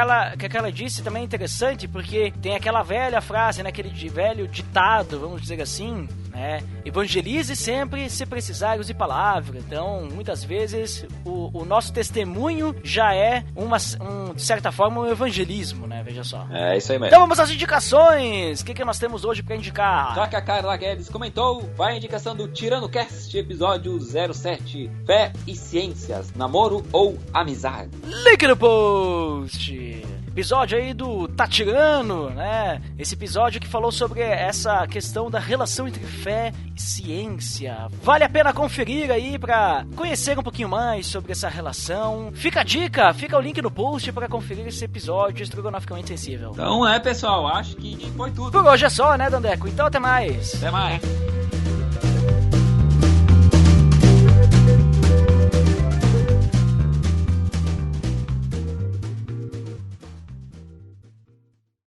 Speaker 2: Carla disse também é interessante, porque tem aquela velha frase, né, aquele velho ditado, vamos dizer assim, né? Evangelize sempre, se precisar, use palavra. Então, muitas vezes, o nosso testemunho já é, de certa forma, um evangelismo, né? Veja só.
Speaker 3: É isso aí mesmo.
Speaker 2: Então vamos às indicações. O que nós temos hoje pra indicar?
Speaker 3: Já que a Carla Guedes comentou, vai a indicação do TiranoCast, episódio 07, Fé e Ciências, Namoro ou Amizade.
Speaker 2: Link no post. Episódio aí do Tá Tirando, né? Esse episódio que falou sobre essa questão da relação entre fé e ciência. Vale a pena conferir aí pra conhecer um pouquinho mais sobre essa relação. Fica a dica, fica o link no post pra conferir esse episódio estrogonoficamente sensível.
Speaker 3: Então pessoal, acho que foi tudo.
Speaker 2: Por hoje é só, né, Dandeco? Então até mais.
Speaker 3: Até mais.